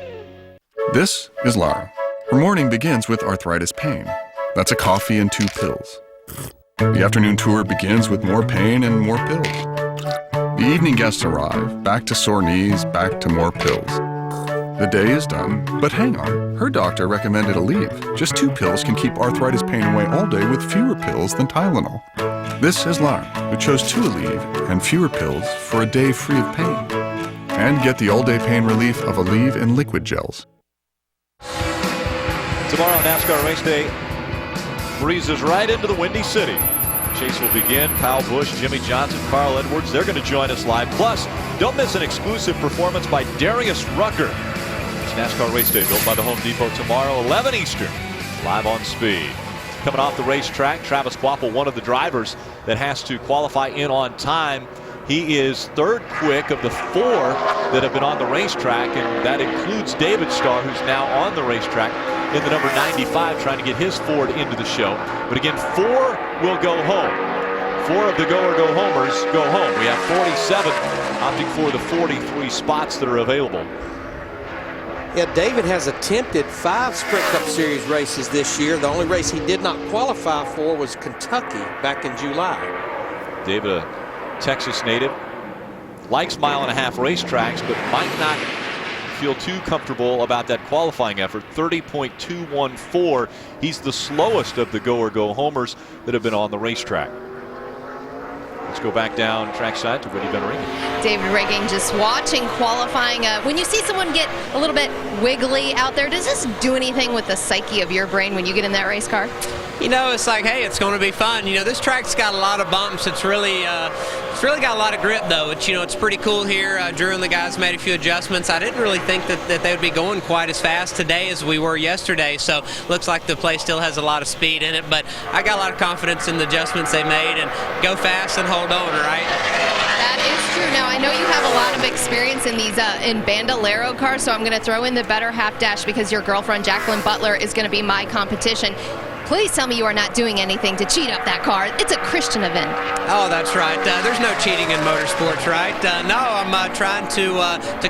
This is Lara. Her morning begins with arthritis pain. That's a coffee and 2 pills. The afternoon tour begins with more pain and more pills. The evening guests arrive, back to sore knees, back to more pills. The day is done, but hang on, her doctor recommended Aleve. Just 2 pills can keep arthritis pain away all day with fewer pills than Tylenol. This is Lara, who chose 2 Aleve and fewer pills for a day free of pain. And get the all-day pain relief of Aleve and liquid gels. Tomorrow, NASCAR race day breezes right into the Windy City. Chase will begin. Kyle Busch, Jimmy Johnson, Carl Edwards, they're going to join us live. Plus, don't miss an exclusive performance by Darius Rucker. It's NASCAR race day built by the Home Depot tomorrow, 11 Eastern, live on Speed. Coming off the racetrack, Travis Kvapil, one of the drivers that has to qualify in on time. He is third quick of the 4 that have been on the racetrack, and that includes David Starr, who's now on the racetrack in the number 95, trying to get his Ford into the show. But again, 4 will go home. 4 of the go-or-go-homers go home. We have 47 opting for the 43 spots that are available. Yeah, David has attempted 5 Sprint Cup Series races this year. The only race he did not qualify for was Kentucky back in July. David, a Texas native, likes 1.5 mile racetracks, but might not feel too comfortable about that qualifying effort. 30.214. He's the slowest of the go-or-go-homers that have been on the racetrack. Let's go back down trackside to Whitney Benring. David Rigging, just watching qualifying. When you see someone get a little bit wiggly out there, does this do anything with the psyche of your brain when you get in that race car? You know, it's like, hey, it's going to be fun. You know, this track's got a lot of bumps. It's really got a lot of grip, though. It's pretty cool here. Drew and the guys made a few adjustments. I didn't really think that they would be going quite as fast today as we were yesterday. So looks like the place still has a lot of speed in it. But I got a lot of confidence in the adjustments they made, and go fast and hold on, right? That is true. Now, I know you have a lot of experience in these in Bandolero cars, so I'm going to throw in the better half dash because your girlfriend, Jacqueline Butler, is going to be my competition. Please tell me you are not doing anything to cheat up that car. It's a Christian event. Oh, that's right. There's no cheating in motorsports, right? No, I'm trying to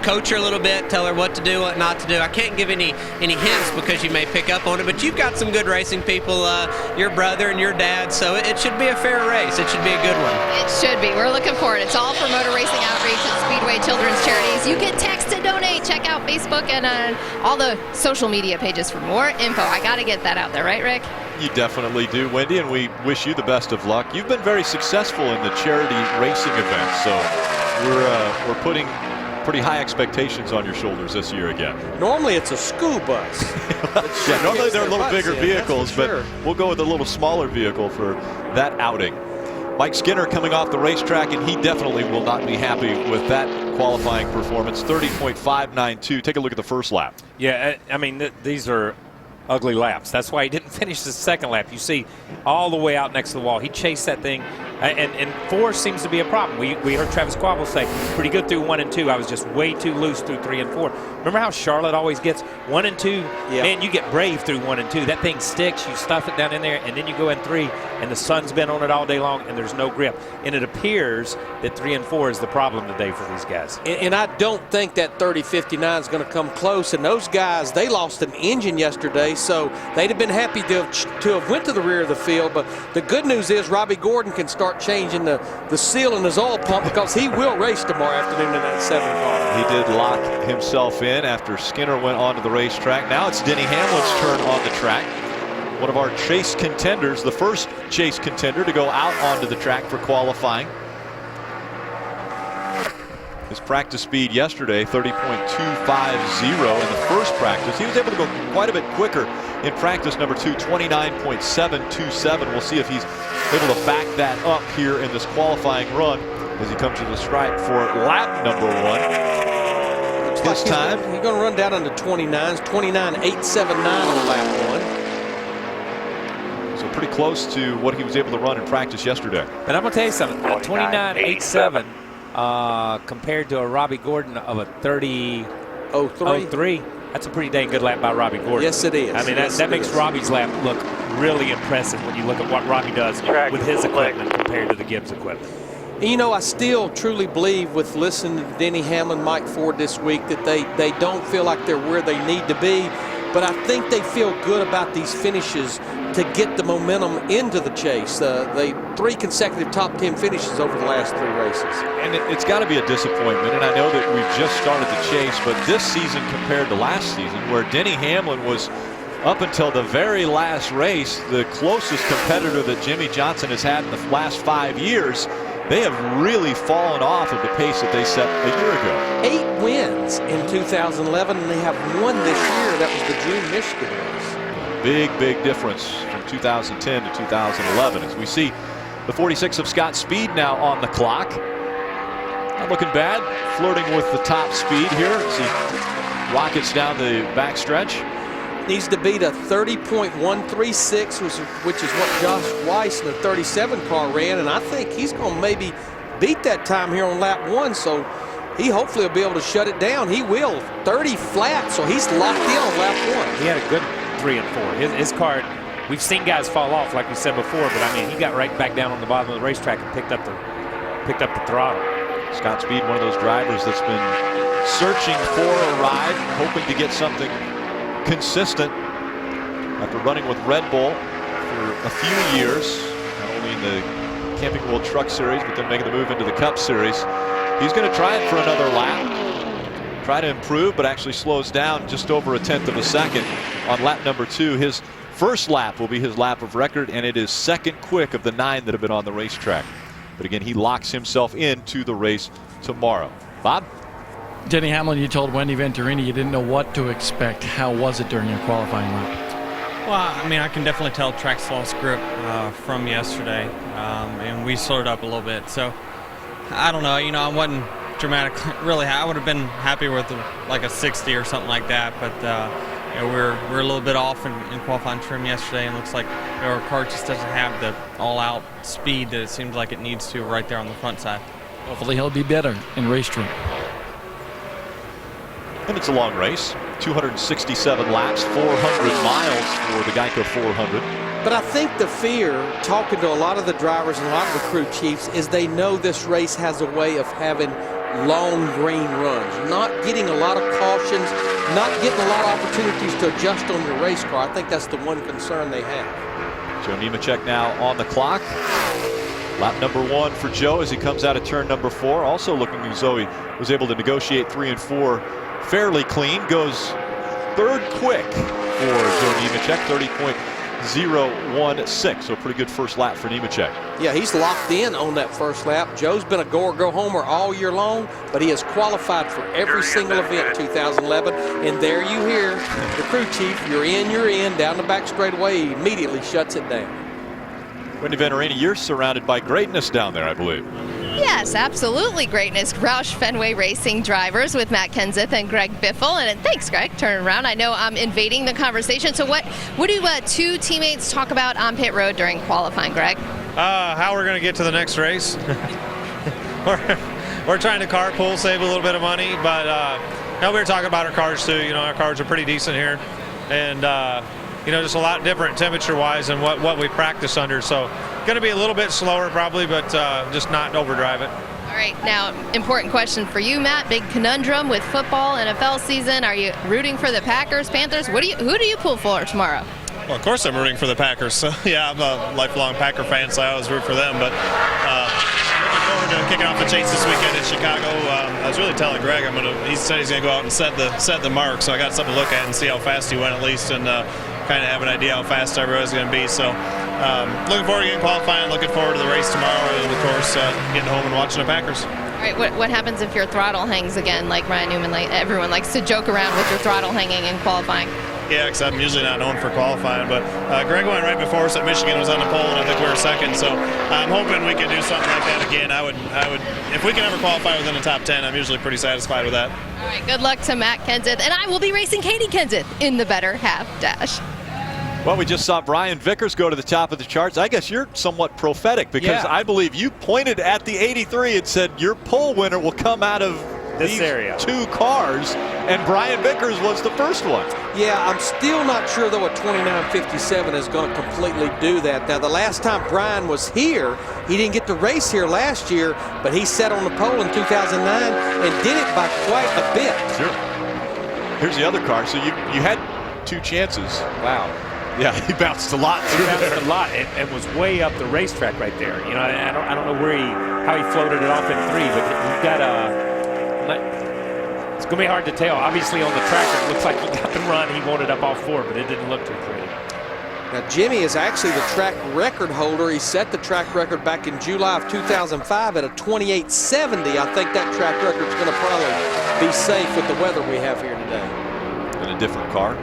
coach her a little bit, tell her what to do, what not to do. I can't give any hints because you may pick up on it, but you've got some good racing people, your brother and your dad, so it should be a fair race. It should be a good one. It should be. We're looking forward. It's all for motor racing outreach and Speedway Children's Charities. You can text to donate. Check out Facebook and all the social media pages for more info. I got to get that out there, right, Rick? You definitely do, Wendy, and we wish you the best of luck. You've been very successful in the charity racing events, so we're putting pretty high expectations on your shoulders this year again. Normally it's a school bus. Yeah, normally they're a little bigger vehicles, sure. but we'll go with a little smaller vehicle for that outing. Mike Skinner coming off the racetrack, and he definitely will not be happy with that qualifying performance. 30.592. Take a look at the first lap. Yeah, I mean, these are ugly laps. That's why he didn't finish the second lap. You see all the way out next to the wall. He chased that thing, and 4 seems to be a problem. We heard Travis Quabble say, pretty good through 1 and 2. I was just way too loose through 3 and 4. Remember how Charlotte always gets 1 and 2? Yeah. Man, you get brave through 1 and 2. That thing sticks. You stuff it down in there, and then you go in 3, and the sun's been on it all day long, and there's no grip. And it appears that 3 and 4 is the problem today for these guys. And I don't think that 30-59 is going to come close. And those guys, they lost an engine yesterday, so they'd have been happy to have went to the rear of the field. But the good news is Robbie Gordon can start changing the seal in his oil pump, because he will race tomorrow afternoon in that 7 car. He did lock himself in after Skinner went onto the racetrack. Now it's Denny Hamlin's turn on the track. One of our chase contenders, the first chase contender to go out onto the track for qualifying. His practice speed yesterday, 30.250 in the first practice. He was able to go quite a bit quicker in practice number 2, 29.727. We'll see if he's able to back that up here in this qualifying run as he comes to the stripe for lap number 1. This time, he's going to run down into 29s, 29.879 on lap 1. So pretty close to what he was able to run in practice yesterday. And I'm going to tell you something, 29.87 compared to a Robbie Gordon of a 30.03. That's a pretty dang good lap by Robbie Gordon. Yes, it is. I mean, that makes Robbie's lap look really impressive when you look at what Robbie does with his equipment compared to the Gibbs equipment. And you know, I still truly believe, with listening to Denny Hamlin, Mike Ford this week, that they don't feel like they're where they need to be. But I think they feel good about these finishes to get the momentum into the chase. They 3 consecutive top 10 finishes over the last 3 races. And it's got to be a disappointment. And I know that we've just started the chase, but this season compared to last season, where Denny Hamlin was, up until the very last race, the closest competitor that Jimmy Johnson has had in the last 5 years, they have really fallen off of the pace that they set a year ago. 8 wins in 2011, and they have 1 this year. That was the June Michigan race. Big difference from 2010 to 2011. As we see the 46 of Scott Speed now on the clock. Not looking bad, flirting with the top speed here as he rockets down the backstretch. Needs to beat a 30.136, which is what Josh Weiss in the 37 car ran, and I think he's going to maybe beat that time here on lap 1, so he hopefully will be able to shut it down. He will. 30 flat, so he's locked in on lap 1. He had a good 3 and 4. His car, we've seen guys fall off like we said before, but I mean, he got right back down on the bottom of the racetrack and picked up the throttle. Scott Speed, one of those drivers that's been searching for a ride, hoping to get something consistent after running with Red Bull for a few years, not only in the Camping World Truck Series, but then making the move into the Cup Series. He's going to try it for another lap, try to improve, but actually slows down just over a 1/10 of a second on lap number 2. His first lap will be his lap of record, and it is second quick of the 9 that have been on the racetrack. But again, he locks himself into the race tomorrow. Bob? Denny Hamlin, you told Wendy Venturini you didn't know what to expect. How was it during your qualifying lap? Well, I mean, I can definitely tell track's lost grip from yesterday, and we slowed up a little bit. So, I don't know. You know, I wasn't dramatic. Really, I would have been happy with like a 60 or something like that. But you know, we're a little bit off in qualifying trim yesterday, and it looks like our car just doesn't have the all-out speed that it seems like it needs to right there on the front side. Hopefully, he'll be better in race trim. And it's a long race, 267 laps, 400 miles for the GEICO 400. But I think the fear, talking to a lot of the drivers and a lot of the crew chiefs, is they know this race has a way of having long green runs, not getting a lot of cautions, not getting a lot of opportunities to adjust on your race car. I think that's the one concern they have. Joe Nemechek now on the clock. Lap number 1 for Joe as he comes out of turn number 4. Also looking as though he was able to negotiate 3 and 4 fairly clean. Goes 3rd quick for Joe Nemechek, 30.016. So a pretty good first lap for Nemechek. Yeah, he's locked in on that first lap. Joe's been a go-or-go-homer all year long, but he has qualified for every single event 2011. And there you hear the crew chief, you're in, down the back straightaway, he immediately shuts it down. Wendy Venturini, you're surrounded by greatness down there, I believe. Yes, absolutely greatness. Roush Fenway Racing drivers with Matt Kenseth and Greg Biffle. And thanks, Greg. Turn around. I know I'm invading the conversation. So what do 2 teammates talk about on pit road during qualifying, Greg? How we're going to get to the next race. we're trying to carpool, save a little bit of money. But we were talking about our cars, too. You know, our cars are pretty decent here. And, just a lot different temperature-wise than what we practice under. So going to be a little bit slower probably, but just not overdrive it. All right, now, important question for you, Matt. Big conundrum with football, NFL season. Are you rooting for the Packers, Panthers? Who do you pull for tomorrow? Well, of course I'm rooting for the Packers. So, yeah, I'm a lifelong Packer fan, so I always root for them. But looking forward to kicking off the chase this weekend in Chicago. I was really telling Greg he said he's going to go out and set the mark, so I got something to look at and see how fast he went at least, and kind of have an idea how fast everybody's going to be. So looking forward to getting qualifying, looking forward to the race tomorrow, and of course getting home and watching the Packers. All right, what happens if your throttle hangs again, like Ryan Newman, like everyone likes to joke around with your throttle hanging in qualifying? Yeah, because I'm usually not known for qualifying, but Greg went right before us at Michigan, was on the pole, and I think we were second. So I'm hoping we can do something like that again. I would, if we can ever qualify within the top 10, I'm usually pretty satisfied with that. All right, good luck to Matt Kenseth, and I will be racing Katie Kenseth in the Better Half Dash. Well, we just saw Brian Vickers go to the top of the charts. I guess you're somewhat prophetic because I believe you pointed at the 83 and said your pole winner will come out of this area. 2 cars, and Brian Vickers was the first one. Yeah, I'm still not sure, though, a 29.57 is going to completely do that. Now, the last time Brian was here, he didn't get to race here last year, but he sat on the pole in 2009 and did it by quite a bit. Sure. Here's the other car. So you had 2 chances. Wow. Yeah, he bounced a lot through there. He bounced a lot and was way up the racetrack right there. You know, I don't know how he floated it off in 3, but we've got it's going to be hard to tell. Obviously, on the tracker, it looks like he got the run. He wanted up all 4, but it didn't look too pretty. Now, Jimmy is actually the track record holder. He set the track record back in July of 2005 at a 28.70. I think that track record's going to probably be safe with the weather we have here today. In a different car?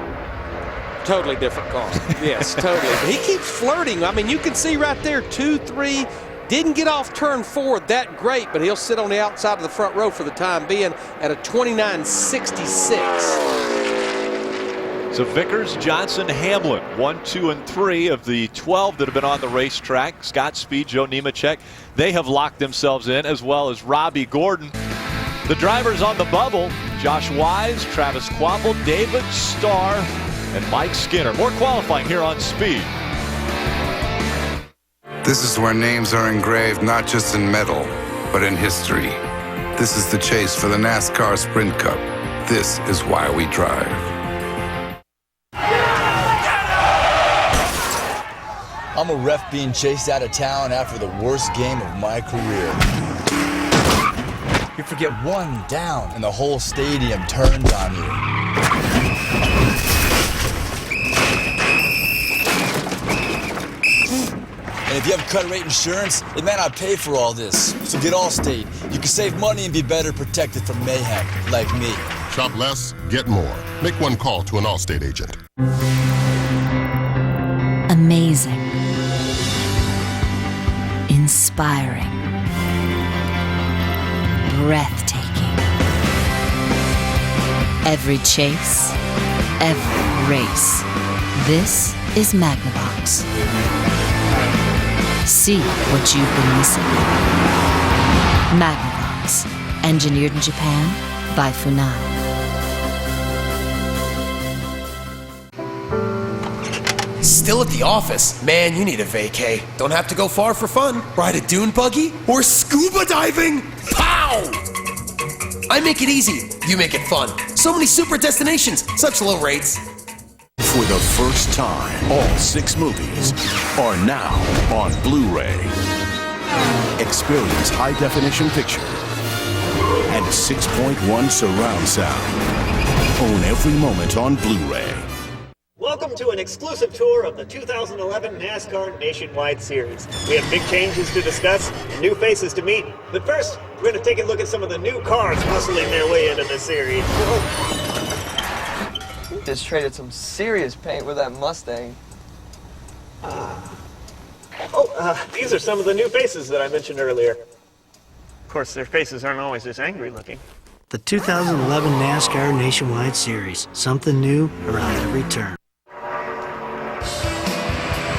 Totally different car. Yes, totally. But he keeps flirting. I mean, you can see right there, 2, 3. Didn't get off turn 4 that great, but he'll sit on the outside of the front row for the time being at a 29.66. So Vickers, Johnson, Hamlin, 1, 2, and 3 of the 12 that have been on the racetrack. Scott Speed, Joe Nemechek, they have locked themselves in, as well as Robbie Gordon. The drivers on the bubble, Josh Wise, Travis Kvapil, David Starr, and Mike Skinner. More qualifying here on Speed. This is where names are engraved not just in metal, but in history. This is the chase for the NASCAR Sprint Cup. This is why we drive. I'm a ref being chased out of town after the worst game of my career. You forget one down, and the whole stadium turns on you. And if you have credit rate insurance, it may not pay for all this. So get Allstate. You can save money and be better protected from mayhem, like me. Shop less, get more. Make one call to an Allstate agent. Amazing. Inspiring. Breathtaking. Every chase, every race. This is Magnavox. See what you've been missing. Magnavox, engineered in Japan by Funai. Still at the office? Man, you need a vacay. Don't have to go far for fun. Ride a dune buggy or scuba diving? Pow! I make it easy. You make it fun. So many super destinations, such low rates. For the first time, all 6 movies are now on Blu-ray. Experience high-definition picture and 6.1 surround sound. Own every moment on Blu-ray. Welcome to an exclusive tour of the 2011 NASCAR Nationwide Series. We have big changes to discuss and new faces to meet. But first, we're going to take a look at some of the new cars hustling their way into the series. Just traded some serious paint with that Mustang. These are some of the new faces that I mentioned earlier. Of course, their faces aren't always this angry looking. The 2011 NASCAR Nationwide Series. Something new around every turn.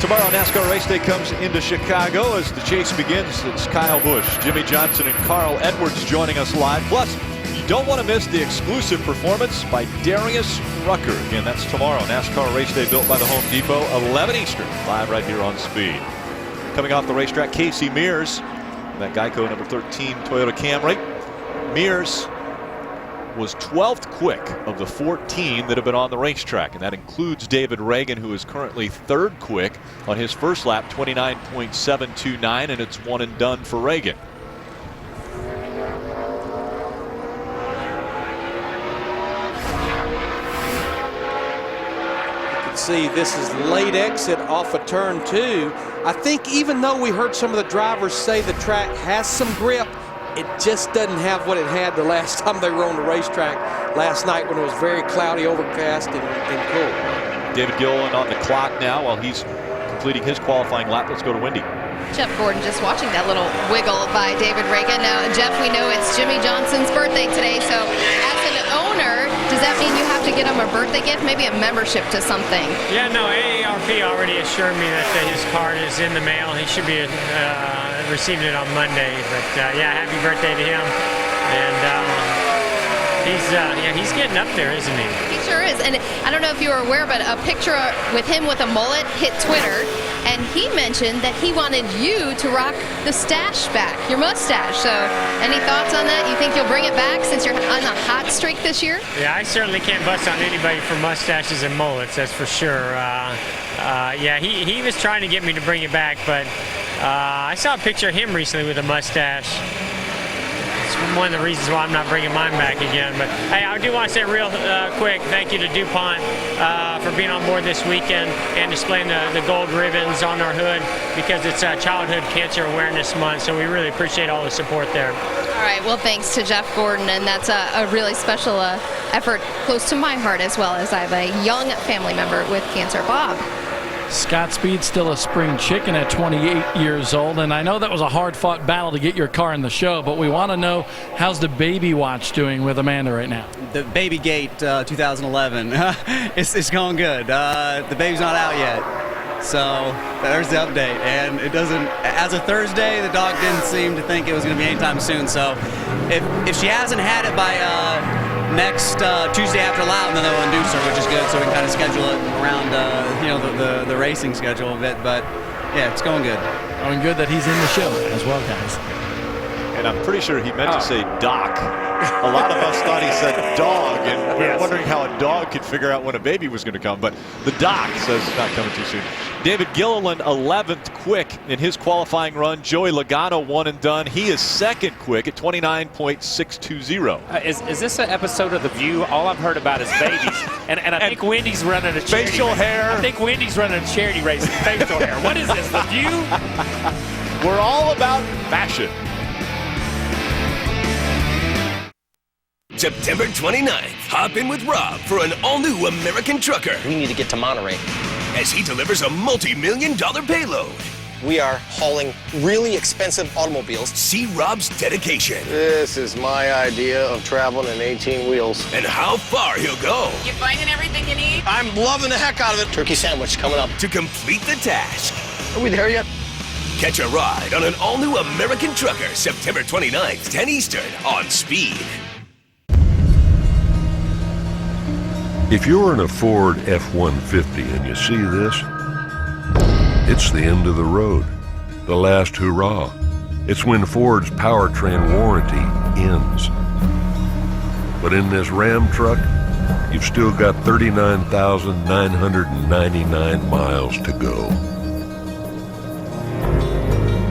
Tomorrow, NASCAR Race Day comes into Chicago. As the chase begins, it's Kyle Busch, Jimmy Johnson, and Carl Edwards joining us live. Plus, you don't want to miss the exclusive performance by Darius Rucker. Again, that's tomorrow. NASCAR Race Day built by the Home Depot, 11 Eastern, live right here on Speed. Coming off the racetrack, Casey Mears, that GEICO number 13 Toyota Camry. Mears was 12th quick of the 14 that have been on the racetrack, and that includes David Reagan, who is currently 3rd quick on his first lap, 29.729, and it's one and done for Reagan. You can see this is late exit off of turn 2. I think even though we heard some of the drivers say the track has some grip, it just doesn't have what it had the last time they were on the racetrack last night when it was very cloudy, overcast, and cool. David Gilliland on the clock now while he's completing his qualifying lap. Let's go to Wendy. Jeff Gordon just watching that little wiggle by David Reagan. Now, Jeff, we know it's Jimmy Johnson's birthday today, so as an owner, does that mean you have to get him a birthday gift, maybe a membership to something? Yeah, no, AARP already assured me that his card is in the mail. He should be receiving it on Monday, but yeah, happy birthday to him. And he's getting up there, isn't he? He sure is. And I don't know if you were aware, but a picture with him with a mullet hit Twitter, and he mentioned that he wanted you to rock the stash back, your mustache. So any thoughts on that? You think you'll bring it back since you're on a hot streak this year? Yeah, I certainly can't bust on anybody for mustaches and mullets, that's for sure. Yeah, he was trying to get me to bring it back, but I saw a picture of him recently with a mustache. It's one of the reasons why I'm not bringing mine back again. But hey, I do want to say real quick thank you to DuPont for being on board this weekend and displaying the gold ribbons on our hood, because it's Childhood Cancer Awareness Month, so we really appreciate all the support there. All right, well, thanks to Jeff Gordon, and that's a really special effort close to my heart, as well as I have a young family member with cancer. Bob. Scott Speed's still a spring chicken at 28 years old, and I know that was a hard-fought battle to get your car in the show, but we want to know, how's the baby watch doing with Amanda right now? The Baby Gate 2011, it's going good. The baby's not out yet, so there's the update. And it doesn't, as of Thursday, the dog didn't seem to think it was going to be anytime soon, so if she hasn't had it by next Tuesday after Loudon, then they'll induce her, which is good, so we can kind of schedule it around the racing schedule a bit. But yeah, it's going good. Going good that he's in the show as well, guys. And I'm pretty sure he meant to say Doc. A lot of us thought he said dog, and we were wondering how a dog could figure out when a baby was going to come. But the Doc says it's not coming too soon. David Gilliland, 11th quick in his qualifying run. Joey Logano, one and done. He is 2nd quick at 29.620. Is this an episode of The View? All I've heard about is babies. and I think Wendy's running a charity facial race. hair. I think Wendy's running a charity race in facial hair. What is this, The View? We're all about fashion. September 29th, hop in with Rob for an all-new American trucker. We need to get to Monterey. As he delivers a multi-million-dollar payload. We are hauling really expensive automobiles. See Rob's dedication. This is my idea of traveling in 18 wheels. And how far he'll go. You finding everything you need? I'm loving the heck out of it. Turkey sandwich coming up. To complete the task. Are we there yet? Catch a ride on an all-new American trucker, September 29th, 10 Eastern, on Speed. If you're in a Ford F-150 and you see this, It's the end of the road, the last hurrah. It's when Ford's powertrain warranty ends. But in this Ram truck, you've still got 39,999 miles to go.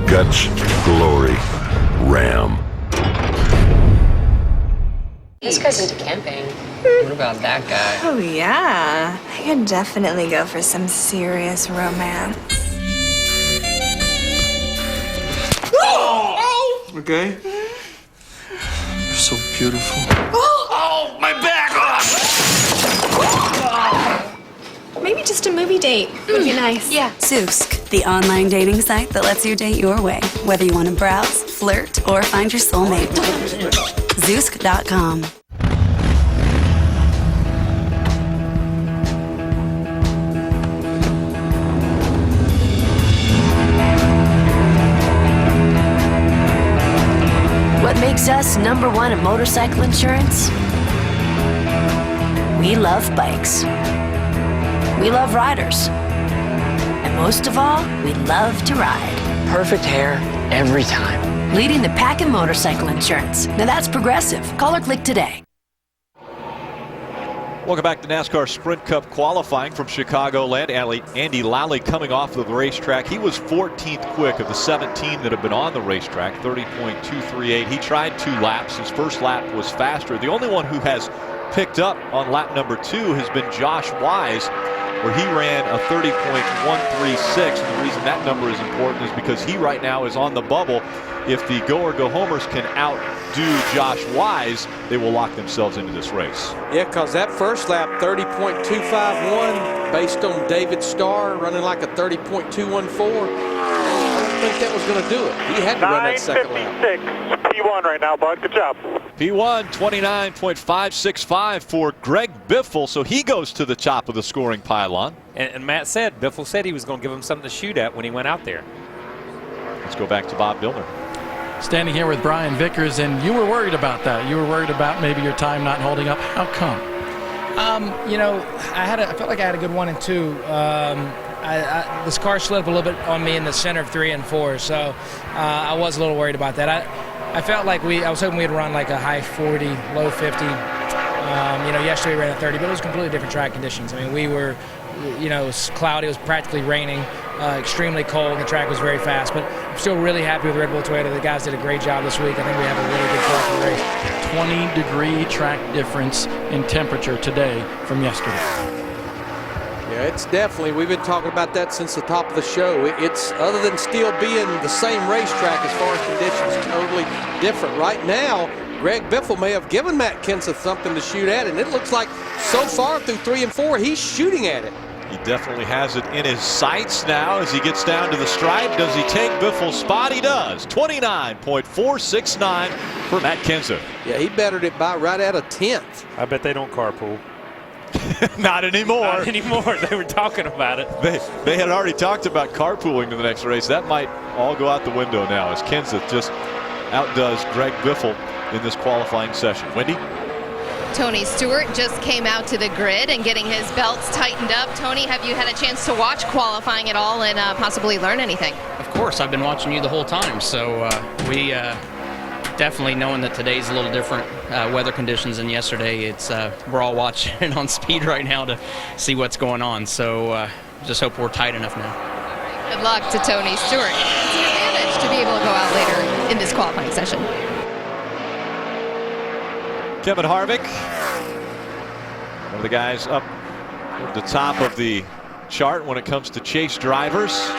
Guts, glory, Ram. This guy's into camping. What about that guy? Oh, yeah. I could definitely go for some serious romance. Okay? You're so beautiful. Oh, my back! Maybe just a movie date would be nice. Yeah. Zoosk, the online dating site that lets you date your way, whether you want to browse, flirt, or find your soulmate. Zoosk.com. What makes us #1 in motorcycle insurance? We love bikes. We love riders. And most of all, we love to ride. Perfect hair every time. Leading the pack in motorcycle insurance. Now that's Progressive. Call or click today. Welcome back to NASCAR Sprint Cup qualifying from Chicagoland. Andy Lally coming off of the racetrack. He was 14th quick of the 17 that have been on the racetrack, 30.238. He tried 2 laps. His first lap was faster. The only one who has picked up on lap number 2 has been Josh Wise, where he ran a 30.136. And the reason that number is important is because he right now is on the bubble. If the go or go homers can outdo Josh Wise, they will lock themselves into this race. Yeah, because that first lap, 30.251, based on David Starr running like a 30.214. I don't think that was going to do it. He had to run that second lap. 9:56, P1 right now, bud. Good job. P1, 29.565 for Greg Biffle, so he goes to the top of the scoring pylon. And Matt said, Biffle said he was going to give him something to shoot at when he went out there. Let's go back to Bob Dillner. Standing here with Brian Vickers, and you were worried about that. You were worried about maybe your time not holding up. How come? You know, I felt like I had a good 1 and 2. This car slid up a little bit on me in the center of 3 and 4, so I was a little worried about that. I felt like I was hoping we'd run like a high 40, low 50. You know, yesterday we ran a 30, but it was completely different track conditions. I mean, we were, you know, it was cloudy, it was practically raining, extremely cold, and the track was very fast. But I'm still really happy with Red Bull Toyota. The guys did a great job this week. I think we have a really good car for the race. 20-degree track difference in temperature today from yesterday. Yeah, it's definitely, we've been talking about that since the top of the show. It's, other than still being the same racetrack as far as conditions, totally different. Right now, Greg Biffle may have given Matt Kenseth something to shoot at, and it looks like so far through 3 and 4, he's shooting at it. He definitely has it in his sights now as he gets down to the stripe. Does he take Biffle's spot? He does. 29.469 for Matt Kenseth. Yeah, he bettered it by right at a 10th. I bet they don't carpool. Not anymore. Not anymore. They were talking about it. They had already talked about carpooling to the next race. That might all go out the window now as Kenseth just outdoes Greg Biffle in this qualifying session. Wendy? Tony Stewart just came out to the grid and getting his belts tightened up. Tony, have you had a chance to watch qualifying at all and possibly learn anything? Of course, I've been watching you the whole time. So we definitely, knowing that today's a little different weather conditions than yesterday, it's we're all watching on speed right now to see what's going on. So just hope we're tight enough now. Good luck to Tony Stewart. It's an advantage to be able to go out later in this qualifying session. Kevin Harvick, one of the guys up at the top of the chart when it comes to chase drivers.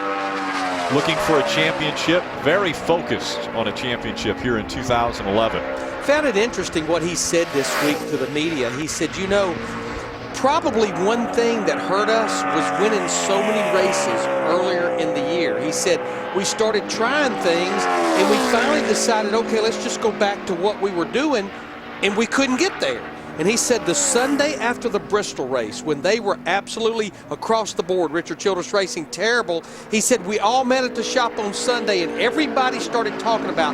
Looking for a championship, very focused on a championship here in 2011. Found it interesting what he said this week to the media. He said, you know, probably one thing that hurt us was winning so many races earlier in the year. He said, we started trying things and we finally decided, okay, let's just go back to what we were doing, and we couldn't get there. And he said the Sunday after the Bristol race, when they were absolutely across the board, Richard Childress Racing, terrible, he said we all met at the shop on Sunday and everybody started talking about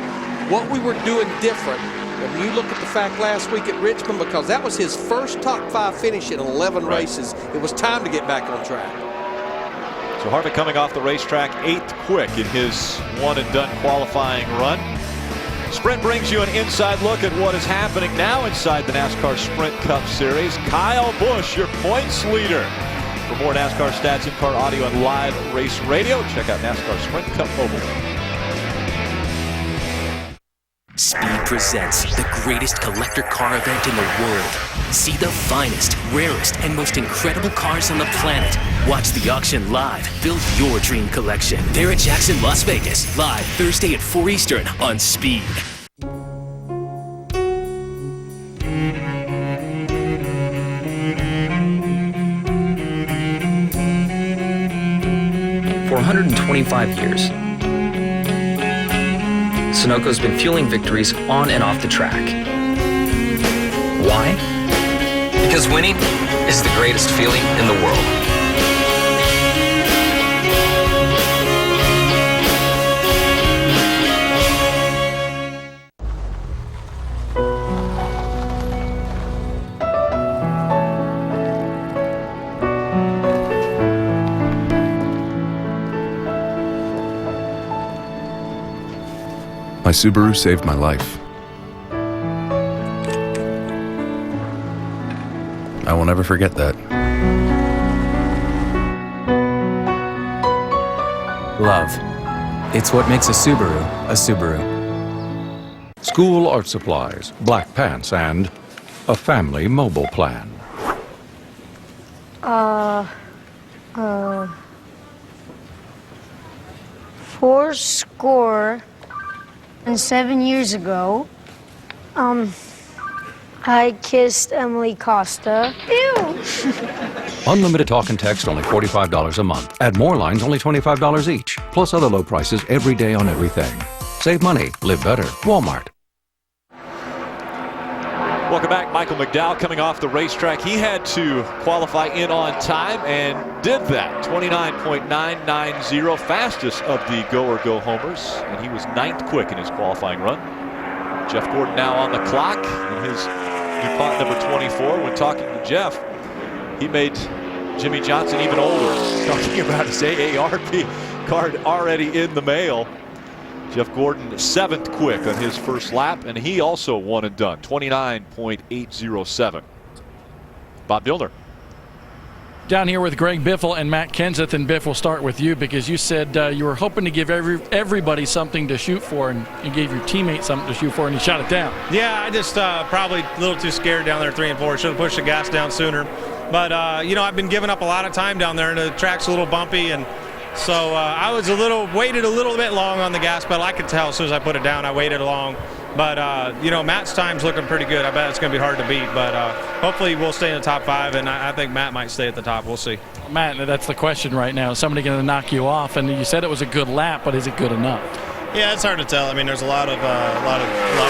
what we were doing different. And you look at the fact last week at Richmond, because that was his first top 5 finish in 11 races, it was time to get back on track. So Harvick coming off the racetrack 8th quick in his one-and-done qualifying run. Sprint brings you an inside look at what is happening now inside the NASCAR Sprint Cup Series. Kyle Busch, your points leader. For more NASCAR stats, in-car audio, and live race radio, check out NASCAR Sprint Cup Mobile. Speed presents the greatest collector car event in the world. See the finest, rarest, and most incredible cars on the planet. Watch the auction live. Build your dream collection. They're at Jackson, Las Vegas. Live Thursday at 4 Eastern on Speed. For 125 years, Sunoco's been fueling victories on and off the track. Why? Because winning is the greatest feeling in the world. My Subaru saved my life. I will never forget that. Love. It's what makes a Subaru a Subaru. School art supplies, black pants, and a family mobile plan. 7 years ago, I kissed Emily Costa. Ew! Unlimited talk and text, only $45 a month. Add more lines, only $25 each. Plus other low prices every day on everything. Save money, live better. Walmart. Welcome back. Michael McDowell coming off the racetrack. He had to qualify in on time and did that. 29.990, fastest of the go-or-go homers. And he was 9th quick in his qualifying run. Jeff Gordon now on the clock in his DuPont number 24. When talking to Jeff, he made Jimmy Johnson even older. Talking about his AARP card already in the mail. Jeff Gordon 7th quick on his first lap, and he also one and done, 29.807. Bob Dillner. Down here with Greg Biffle and Matt Kenseth, and Biff, we'll start with you because you said you were hoping to give everybody something to shoot for, and you gave your teammate something to shoot for, and you shot it down. Yeah, I just probably a little too scared down there 3 and 4. Should have pushed the gas down sooner. But, you know, I've been giving up a lot of time down there, and the track's a little bumpy, and so I was waited a little bit long on the gas pedal. I could tell as soon as I put it down, I waited long. But, you know, Matt's time's looking pretty good. I bet it's going to be hard to beat. But hopefully we'll stay in the top 5, and I think Matt might stay at the top. We'll see. Matt, that's the question right now. Is somebody going to knock you off? And you said it was a good lap, but is it good enough? Yeah, it's hard to tell. I mean, there's a lot of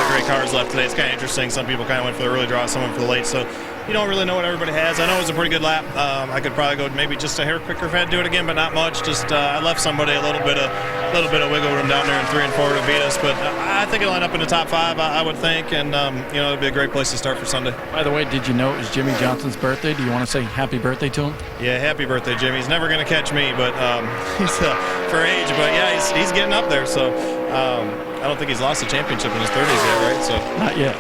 great cars left today. It's kind of interesting. Some people kind of went for the early draw, some went for the late. So you don't really know what everybody has. I know it was a pretty good lap. I could probably go maybe just a hair quicker if I had to do it again, but not much. Just I left somebody a little bit of wiggle room down there in 3 and 4 to beat us. But I think it'll end up in the top 5. I would think, and you know, it'll be a great place to start for Sunday. By the way, did you know it was Jimmy Johnson's birthday? Do you want to say happy birthday to him? Yeah, happy birthday, Jimmy. He's never going to catch me, but he's for age. But yeah, he's getting up there. So I don't think he's lost a championship in his 30s yet, right? So not yet.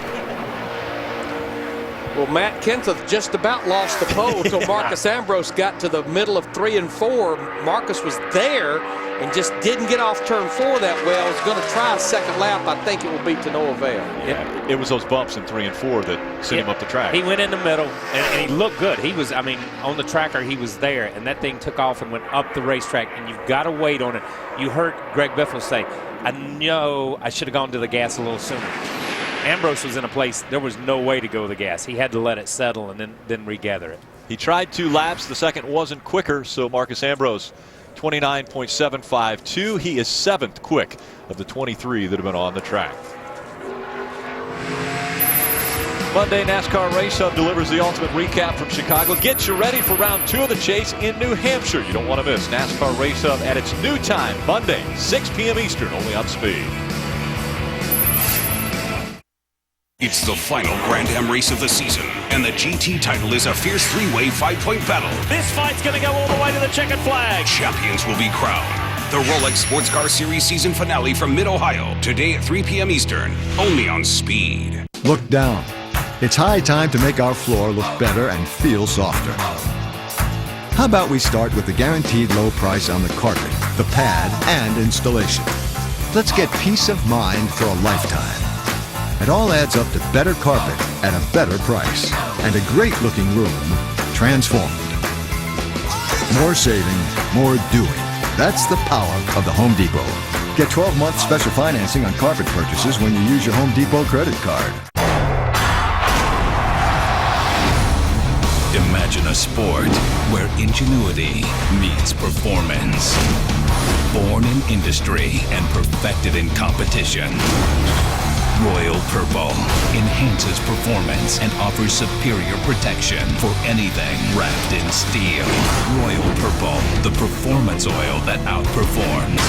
Well, Matt Kenseth just about lost the pole until Marcus Ambrose got to the middle of 3 and 4. Marcus was there and just didn't get off turn 4 that well. He's going to try a second lap. I think it will be to no avail. Yeah, it was those bumps in 3 and 4 that sent him up the track. He went in the middle, and he looked good. He was, I mean, on the tracker, he was there, and that thing took off and went up the racetrack, and you've got to wait on it. You heard Greg Biffle say, I know I should have gone to the gas a little sooner. Ambrose was in a place there was no way to go to the gas. He had to let it settle and then regather it. He tried 2 laps. The second wasn't quicker, so Marcus Ambrose 29.752. He is 7th quick of the 23 that have been on the track. Monday, NASCAR Race Hub delivers the ultimate recap from Chicago. Get you ready for round 2 of the chase in New Hampshire. You don't want to miss NASCAR Race Hub at its new time, Monday, 6 p.m. Eastern, only on Speed. It's the final Grand Am race of the season, and the GT title is a fierce three-way 5-point battle. This fight's going to go all the way to the checkered flag. Champions will be crowned. The Rolex Sports Car Series season finale from Mid-Ohio, today at 3 p.m. Eastern, only on Speed. Look down. It's high time to make our floor look better and feel softer. How about we start with the guaranteed low price on the carpet, the pad, and installation. Let's get peace of mind for a lifetime. It all adds up to better carpet at a better price and a great-looking room transformed. More saving, more doing. That's the power of the Home Depot. Get 12-month special financing on carpet purchases when you use your Home Depot credit card. Imagine a sport where ingenuity meets performance. Born in industry and perfected in competition. Royal Purple enhances performance and offers superior protection for anything wrapped in steel. Royal Purple, the performance oil that outperforms.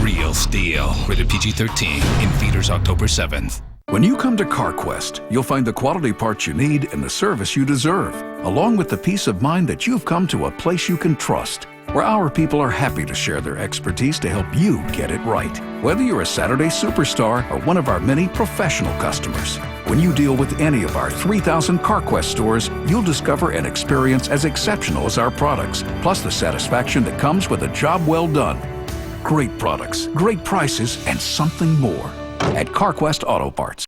Real steel. Rated PG-13 in theaters October 7th. When you come to CarQuest, you'll find the quality parts you need and the service you deserve, along with the peace of mind that you've come to a place you can trust, where our people are happy to share their expertise to help you get it right. Whether you're a Saturday superstar or one of our many professional customers, when you deal with any of our 3,000 CarQuest stores, you'll discover an experience as exceptional as our products, plus the satisfaction that comes with a job well done. Great products, great prices, and something more at CarQuest Auto Parts.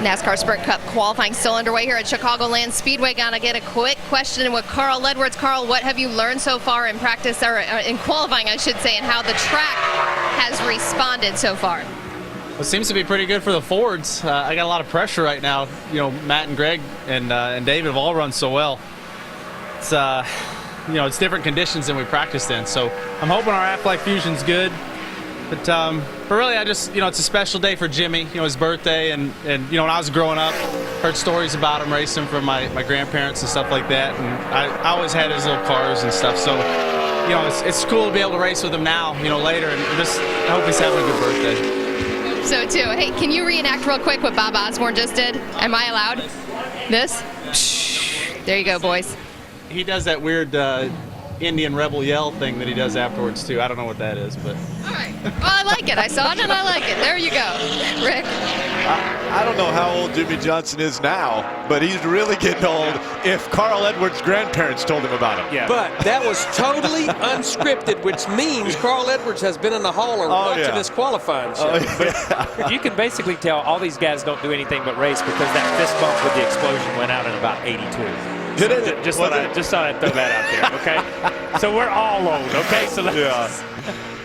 NASCAR Sprint Cup qualifying still underway here at Chicagoland Speedway. Gonna get a quick question with Carl Edwards. Carl, what have you learned so far in practice, or in qualifying, I should say, and how the track has responded so far? Well, it seems to be pretty good for the Fords. I got a lot of pressure right now. You know, Matt and Greg and David have all run so well. It's you know, it's different conditions than we practiced in. So I'm hoping our Aflac Fusion's good. But really, I just, you know, it's a special day for Jimmy, you know, his birthday, and you know, when I was growing up, heard stories about him racing from my grandparents and stuff like that, and I always had his little cars and stuff, so, you know, it's cool to be able to race with him now, you know, later, and just, I hope he's having a good birthday. So too. Hey, can you reenact real quick what Bob Osborne just did? Am I allowed? This? There you go, boys. He does that weird Indian rebel yell thing that he does afterwards too. I don't know what that is, but. All right. Well, I like it. I saw it and I like it. There you go, Rick. I don't know how old Jimmy Johnson is now, but he's really getting old if Carl Edwards' grandparents told him about him. Yeah. But that was totally unscripted, which means Carl Edwards has been in the hauler watching this qualifying show. But you can basically tell all these guys don't do anything but race because that fist bump with the explosion went out in about 82. Just thought I'd throw that out there, okay? So we're all old, okay? So that's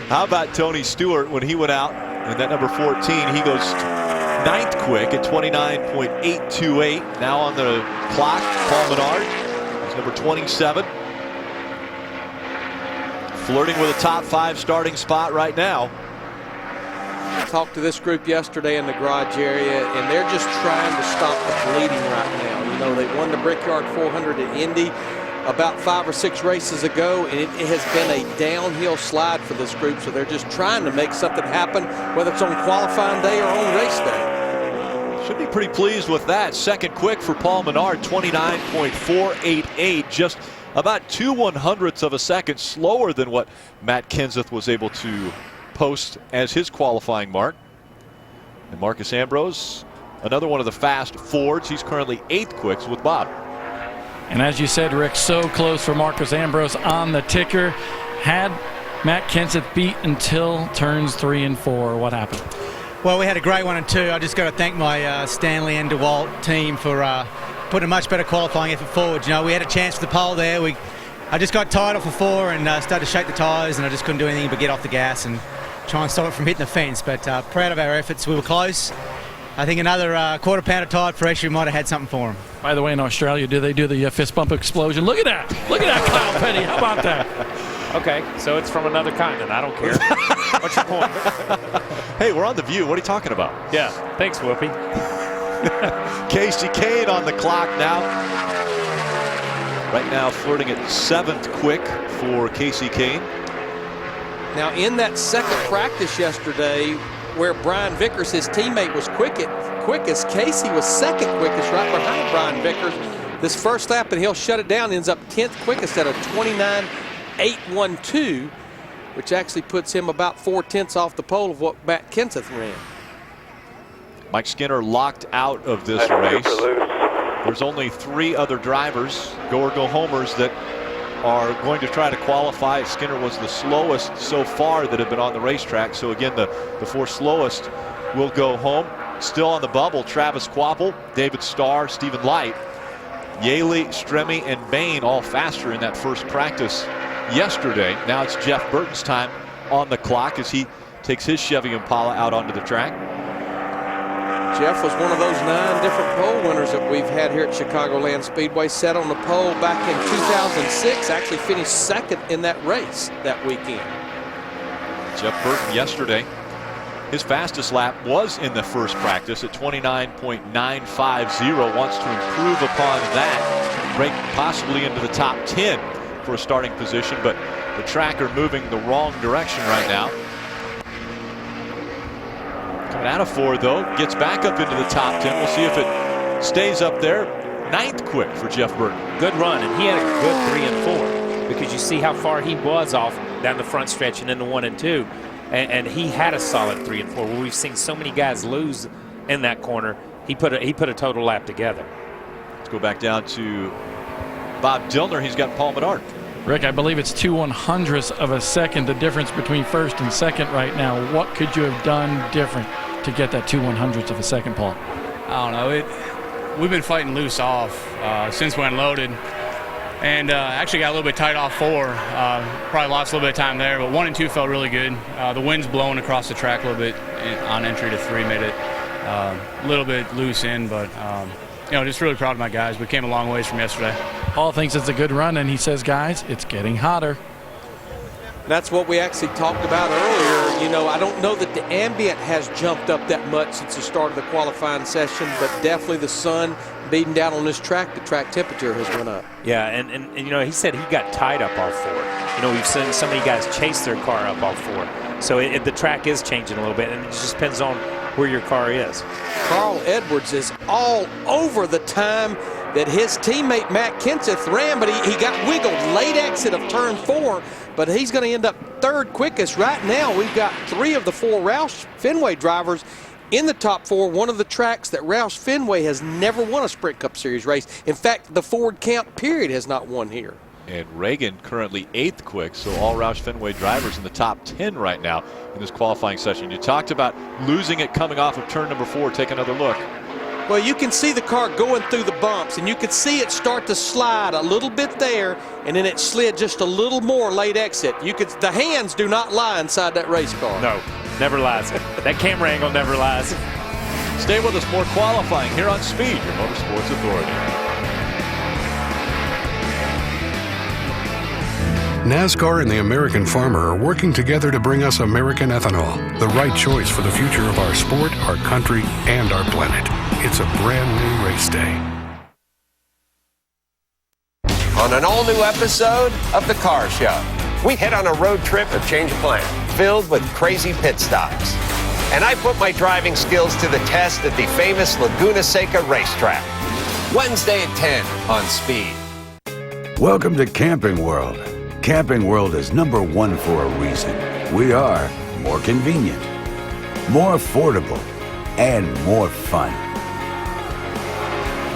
How about Tony Stewart when he went out in that number 14? He goes 9th quick at 29.828. Now on the clock, Paul Menard is number 27. Flirting with a top 5 starting spot right now. I talked to this group yesterday in the garage area, and they're just trying to stop the bleeding right now. You know, they won the Brickyard 400 at Indy about 5 or 6 races ago, and it has been a downhill slide for this group, so they're just trying to make something happen, whether it's on qualifying day or on race day. Should be pretty pleased with that. 2nd quick for Paul Menard, 29.488, just about 2/100ths of a second slower than what Matt Kenseth was able to post as his qualifying mark. And Marcus Ambrose, another one of the fast Fords. He's currently 8th quicks with Bob. And as you said, Rick, so close for Marcus Ambrose on the ticker. Had Matt Kenseth beat until turns 3 and 4. What happened? Well, we had a great 1 and 2. I just got to thank my Stanley and DeWalt team for putting a much better qualifying effort forward. You know, we had a chance for the pole there. I just got tired off the 4 and started to shake the tyres, and I just couldn't do anything but get off the gas and try and stop it from hitting the fence. But proud of our efforts. We were close. I think another quarter pound of tire pressure might have had something for him. By the way, in Australia, do they do the fist bump explosion? Look at that. Look at that, Kyle Petty. How about that? Okay, so it's from another continent. I don't care. What's your point? Hey, we're on The View. What are you talking about? Yeah, thanks, Whoopi. Casey Kane on the clock now. Right now flirting at 7th quick for Casey Kane. Now, in that second practice yesterday, where Brian Vickers, his teammate, was quickest. Casey was second quickest right behind Brian Vickers. This first lap, and he'll shut it down, ends up 10th quickest at a 29.812, which actually puts him about 4/10 off the pole of what Matt Kenseth ran. Mike Skinner locked out of this race. There's only 3 other drivers, go or go homers, that are going to try to qualify. Skinner was the slowest so far that have been on the racetrack. So again, the 4 slowest will go home. Still on the bubble, Travis Kvapil, David Starr, Stephen Light, Yaley, Stremme, and Bain all faster in that first practice yesterday. Now it's Jeff Burton's time on the clock as he takes his Chevy Impala out onto the track. Jeff was one of those 9 different pole winners that we've had here at Chicagoland Speedway. Set on the pole back in 2006. Actually finished second in that race that weekend. Jeff Burton yesterday, his fastest lap was in the first practice at 29.950. Wants to improve upon that, break possibly into the top 10 for a starting position, but the tracker moving the wrong direction right now. Coming out of 4, though, gets back up into the top 10. We'll see if it stays up there. 9th quick for Jeff Burton. Good run, and he had a good 3 and 4 because you see how far he was off down the front stretch and into 1 and 2. And he had a solid 3 and 4. Where we've seen so many guys lose in that corner, he put a total lap together. Let's go back down to Bob Dillner. He's got Paul Menard. Rick, I believe it's 2/100ths of a second, the difference between first and second right now. What could you have done different to get that 2/100ths of a second, Paul? I don't know. We've been fighting loose off since we unloaded. And actually got a little bit tight off 4. Probably lost a little bit of time there, but 1 and 2 felt really good. The wind's blowing across the track a little bit on entry to 3 made it a little bit loose in, but just really proud of my guys. We came a long ways from yesterday. Paul thinks it's a good run, and he says, guys, it's getting hotter. That's what we actually talked about earlier. You know, I don't know that the ambient has jumped up that much since the start of the qualifying session, but definitely the sun beating down on this track, the track temperature has went up. Yeah, and he said he got tied up off 4. We've seen so many guys chase their car up off 4. So the track is changing a little bit, and it just depends on where your car is. Carl Edwards is all over the time that his teammate Matt Kenseth ran, but he got wiggled late exit of turn 4, but he's going to end up 3rd quickest. Right now, we've got 3 of the 4 Roush Fenway drivers in the top 4, one of the tracks that Roush Fenway has never won a Sprint Cup Series race. In fact, the Ford Camp period has not won here. And Reagan currently 8th quick, so all Roush Fenway drivers in the top 10 right now in this qualifying session. You talked about losing it coming off of turn number 4. Take another look. Well, you can see the car going through the bumps, and you could see it start to slide a little bit there, and then it slid just a little more late exit. The hands do not lie inside that race car. No, never lies. That camera angle never lies. Stay with us, more qualifying here on Speed, your Motorsports Authority. NASCAR and the American farmer are working together to bring us American ethanol, the right choice for the future of our sport, our country, and our planet. It's a brand new race day. On an all-new episode of The Car Show, we head on a road trip of change of plan, filled with crazy pit stops. And I put my driving skills to the test at the famous Laguna Seca racetrack. Wednesday at 10 on Speed. Welcome to Camping World. Camping World is #1 for a reason. We are more convenient, more affordable, and more fun.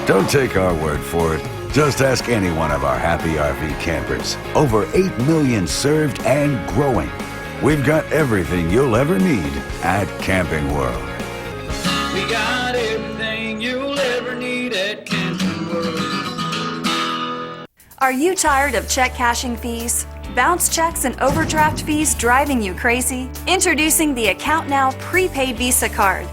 Don't take our word for it. Just ask any one of our happy RV campers. Over 8 million served and growing. We've got everything you'll ever need at Camping World. We got everything you'll ever need at Camping World. Are you tired of check cashing fees? Bounce checks and overdraft fees driving you crazy? Introducing the Account Now prepaid Visa card.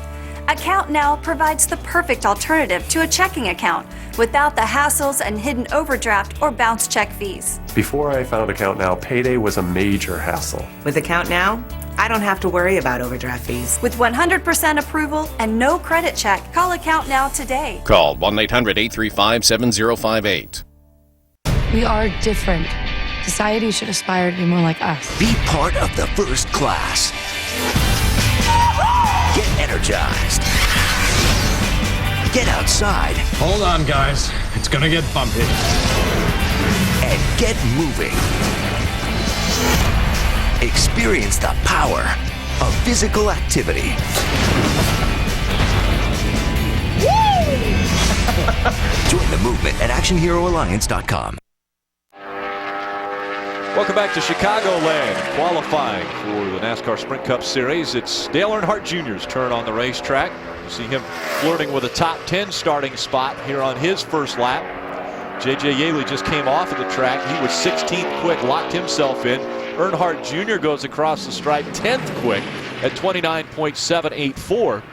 Account Now provides the perfect alternative to a checking account without the hassles and hidden overdraft or bounce check fees. Before I found Account Now, payday was a major hassle. With Account Now, I don't have to worry about overdraft fees. With 100% approval and no credit check, call Account Now today. Call 1-800-835-7058. We are different. Society should aspire to be more like us. Be part of the first class. energized. Get outside. Hold on, guys. It's gonna get bumpy. And get moving. Experience the power of physical activity. Join the movement at ActionHeroAlliance.com. Welcome back to Chicagoland. Qualifying for the NASCAR Sprint Cup Series. It's Dale Earnhardt Jr.'s turn on the racetrack. You see him flirting with a top 10 starting spot here on his first lap. J.J. Yaley just came off of the track. He was 16th quick, locked himself in. Earnhardt Jr. goes across the stripe 10th quick at 29.784.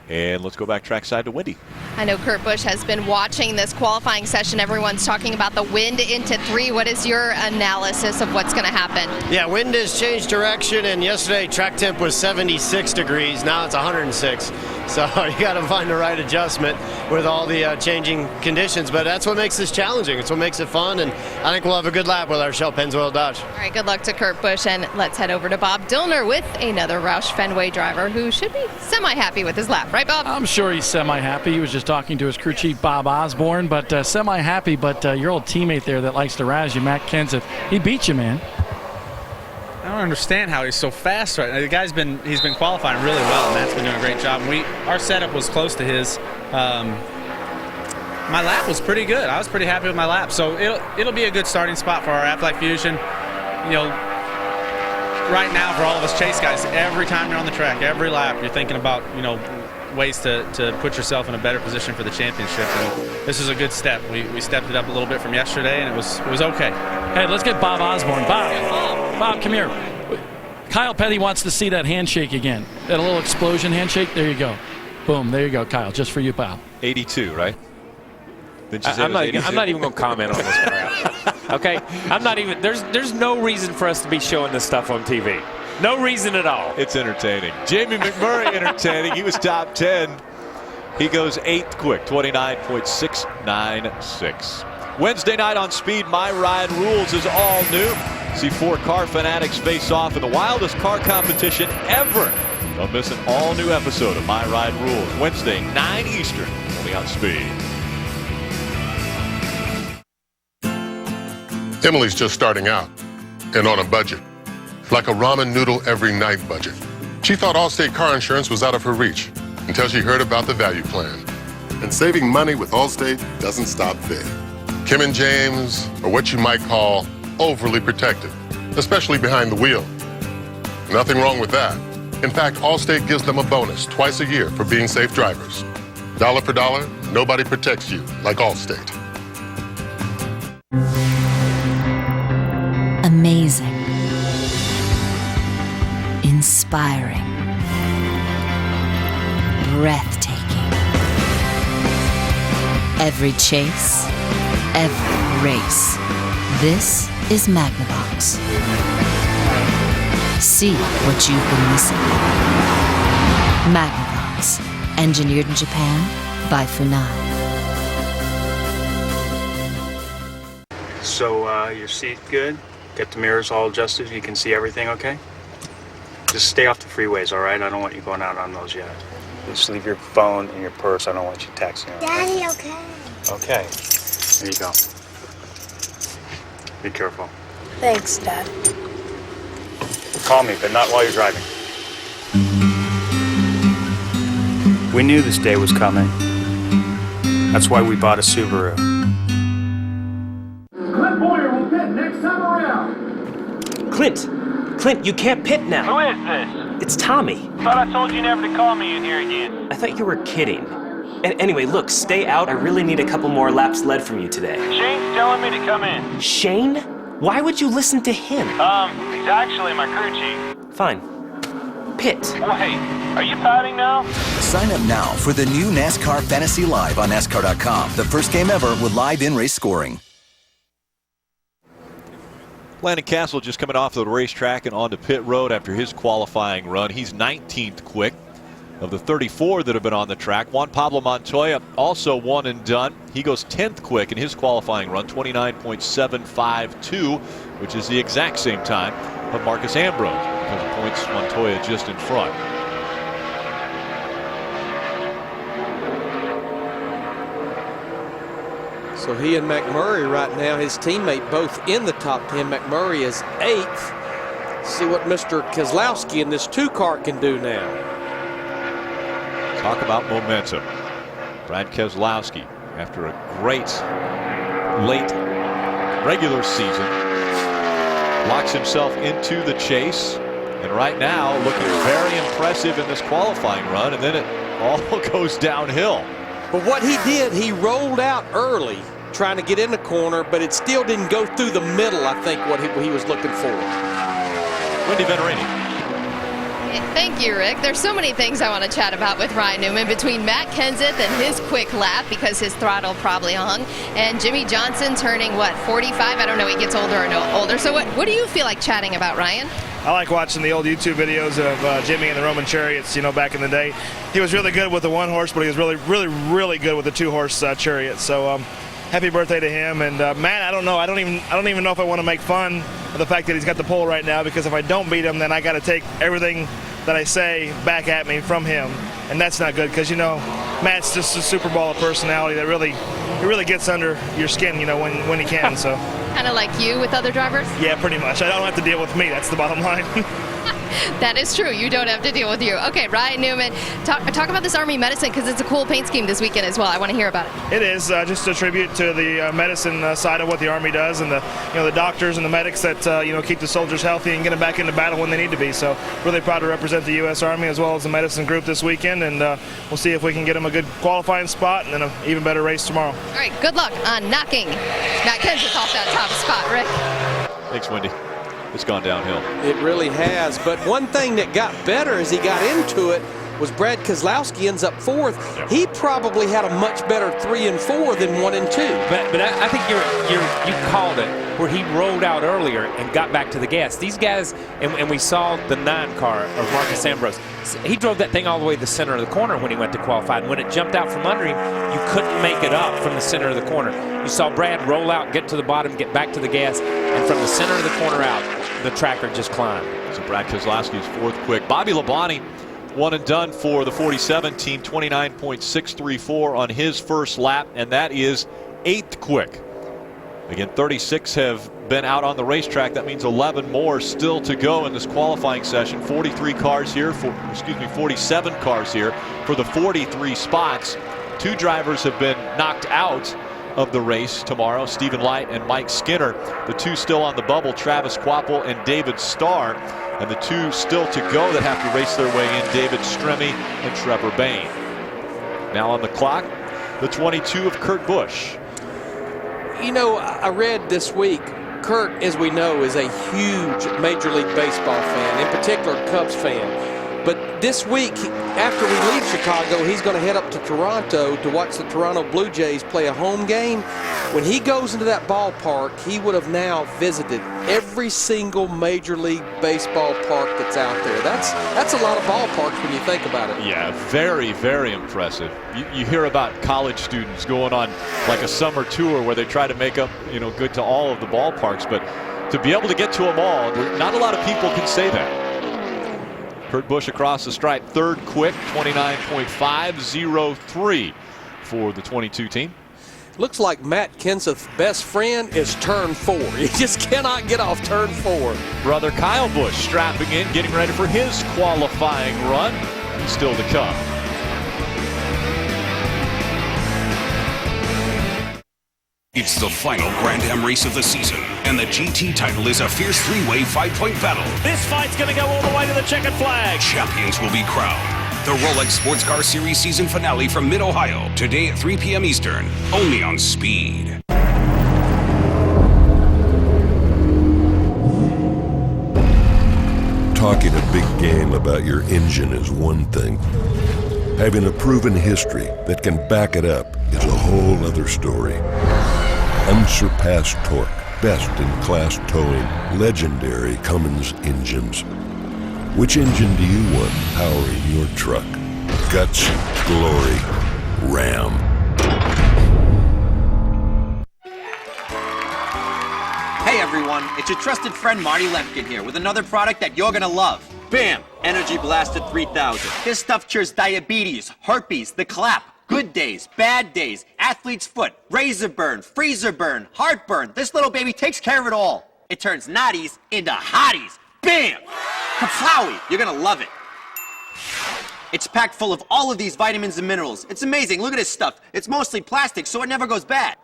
And let's go back trackside to Wendy. I know Kurt Busch has been watching this qualifying session. Everyone's talking about the wind into 3. What is your analysis of what's going to happen? Yeah, wind has changed direction, and yesterday track temp was 76 degrees. Now it's 106. So you got to find the right adjustment with all the changing conditions. But that's what makes this challenging. It's what makes it fun, and I think we'll have a good lap with our Shell Pennzoil Dodge. All right, good luck to Kurt Busch, and let's head over to Bob Dillner with another Roush Fenway driver who should be semi-happy with his lap. Right, Bob? I'm sure he's semi-happy. He was just talking to his crew chief, Bob Osborne, but semi-happy. But your old teammate there that likes to razz you, Matt Kenseth, he beat you, man. I don't understand how he's so fast right now. The guy's he's been qualifying really well, and Matt's been doing a great job. Our setup was close to his. My lap was pretty good. I was pretty happy with my lap. So it'll be a good starting spot for our Aflac Fusion. You know, right now for all of us chase guys, every time you're on the track, every lap, you're thinking about, you know, ways to put yourself in a better position for the championship. And this is a good step. We stepped it up a little bit from yesterday, and it was okay. Hey, let's get Bob Osborne. Bob, come here. Kyle Petty wants to see that handshake again. That little explosion handshake. There you go. Boom. There you go, Kyle. Just for you, pal. 82, right? I'm not even going to comment on this crap. Okay? I'm not even. There's no reason for us to be showing this stuff on TV. No reason at all. It's entertaining. Jamie McMurray entertaining. He was top 10. He goes 8th quick, 29.696. Wednesday night on Speed, My Ride Rules is all new. See 4 car fanatics face off in the wildest car competition ever. Don't miss an all-new episode of My Ride Rules. Wednesday, 9 Eastern, only on Speed. Emily's just starting out and on a budget. Like a ramen noodle every night budget. She thought Allstate car insurance was out of her reach until she heard about the value plan. And saving money with Allstate doesn't stop there. Kim and James are what you might call overly protective, especially behind the wheel. Nothing wrong with that. In fact, Allstate gives them a bonus twice a year for being safe drivers. Dollar for dollar, nobody protects you like Allstate. Amazing. Inspiring. Breathtaking. Every chase, every race. This is Magnavox. See what you've been missing. Magnavox, engineered in Japan by Funai. So your seat good? Get the mirrors all adjusted, you can see everything okay? Just stay off the freeways, all right? I don't want you going out on those yet. Just leave your phone in your purse. I don't want you texting. Daddy, okay? Okay. There you go. Be careful. Thanks, Dad. Call me, but not while you're driving. We knew this day was coming. That's why we bought a Subaru. Clint Boyer will pit next time around. Clint, you can't pit now. Who is this? It's Tommy. Thought I told you never to call me in here again. I thought you were kidding. Anyway, look, stay out. I really need a couple more laps led from you today. Shane's telling me to come in. Shane? Why would you listen to him? He's actually my crew chief. Fine. Pit. Wait, are you patting now? Sign up now for the new NASCAR Fantasy Live on NASCAR.com. The first game ever with live in-race scoring. Landon Castle just coming off the racetrack and onto pit road after his qualifying run. He's 19th quick of the 34 that have been on the track. Juan Pablo Montoya also one and done. He goes 10th quick in his qualifying run, 29.752, which is the exact same time of Marcus Ambrose, because of points Montoya just in front. So he and McMurray right now, his teammate, both in the top 10. McMurray is 8th. See what Mr. Keselowski in this 2-car can do now. Talk about momentum. Brad Keselowski, after a great late regular season, locks himself into the chase. And right now, looking very impressive in this qualifying run, and then it all goes downhill. But what he did, he rolled out early, trying to get in the corner, but it still didn't go through the middle, I think, what he was looking for. Wendy Venerini. Thank you, Rick. There's so many things I want to chat about with Ryan Newman, between Matt Kenseth and his quick lap because his throttle probably hung, and Jimmy Johnson turning, what, 45? I don't know, he gets older or no older. So what do you feel like chatting about, Ryan? I like watching the old YouTube videos of Jimmy and the Roman chariots, back in the day. He was really good with the 1-horse, but he was really good with the 2-horse chariot. So happy birthday to him. And Matt, I don't know. I don't even know if I want to make fun of the fact that he's got the pole right now, because if I don't beat him, then I got to take everything that I say back at me from him, and that's not good, because Matt's just a super ball of personality that really gets under your skin, when he can. So kind of like you with other drivers? Yeah, pretty much. I don't have to deal with me. That's the bottom line. That is true. You don't have to deal with you. Okay, Ryan Newman, talk about this Army medicine, because it's a cool paint scheme this weekend as well. I want to hear about it. It is just a tribute to the medicine side of what the Army does, and the doctors and the medics that keep the soldiers healthy and get them back into battle when they need to be. So really proud to represent the U.S. Army as well as the medicine group this weekend, and we'll see if we can get them a good qualifying spot and then an even better race tomorrow. All right, good luck on knocking Matt Kenseth off that top spot, Rick. Thanks, Wendy. It's gone downhill. It really has. But one thing that got better as he got into it was Brad Keselowski ends up 4th. Yep. He probably had a much better 3 and 4 than 1 and 2. But I think you called it, where he rolled out earlier and got back to the gas. These guys, and we saw the 9 car of Marcus Ambrose. He drove that thing all the way to the center of the corner when he went to qualify. And when it jumped out from under him, you couldn't make it up from the center of the corner. You saw Brad roll out, get to the bottom, get back to the gas, and from the center of the corner out, the tracker just climbed. So Brad Keselowski's 4th quick. Bobby Labonte, 1 and done for the 47 team, 29.634 on his first lap, and that is 8th quick. Again, 36 have been out on the racetrack. That means 11 more still to go in this qualifying session. 47 cars here for the 43 spots. 2 drivers have been knocked out of the race tomorrow, Stephen Light and Mike Skinner. The 2 still on the bubble, Travis Quapple and David Starr. And the 2 still to go that have to race their way in, David Stremme and Trevor Bayne. Now on the clock, the 22 of Kurt Busch. I read this week, Kurt, as we know, is a huge Major League Baseball fan, in particular Cubs fan. But this week, after we leave Chicago, he's going to head up to Toronto to watch the Toronto Blue Jays play a home game. When he goes into that ballpark, he would have now visited every single Major League Baseball park that's out there. That's a lot of ballparks when you think about it. Yeah, very, very impressive. You hear about college students going on like a summer tour where they try to make up, good to all of the ballparks. But to be able to get to them all, not a lot of people can say that. Kurt Busch across the stripe, 3rd quick, 29.503 for the 22 team. Looks like Matt Kenseth's best friend is turn 4. He just cannot get off turn 4. Brother Kyle Busch strapping in, getting ready for his qualifying run. Still to come. It's the final Grand Am race of the season, and the GT title is a fierce 3-way 5-point battle. This fight's going to go all the way to the checkered flag. Champions will be crowned. The Rolex Sports Car Series season finale from Mid-Ohio, today at 3 p.m. Eastern, only on Speed. Talking a big game about your engine is one thing. Having a proven history that can back it up is a whole other story. Unsurpassed torque, best-in-class towing, legendary Cummins engines. Which engine do you want powering your truck? Guts, glory, Ram. Hey everyone, it's your trusted friend Marty Lefkin here with another product that you're gonna love. Bam! Energy Blaster 3000. This stuff cures diabetes, herpes, the clap, Good days, bad days, athlete's foot, razor burn, freezer burn, heartburn. This little baby takes care of it all. It turns naughties into hotties. Bam! Kaplowy, you're gonna love it. It's packed full of all of these vitamins and minerals. It's amazing. Look at this stuff. It's mostly plastic, so it never goes bad.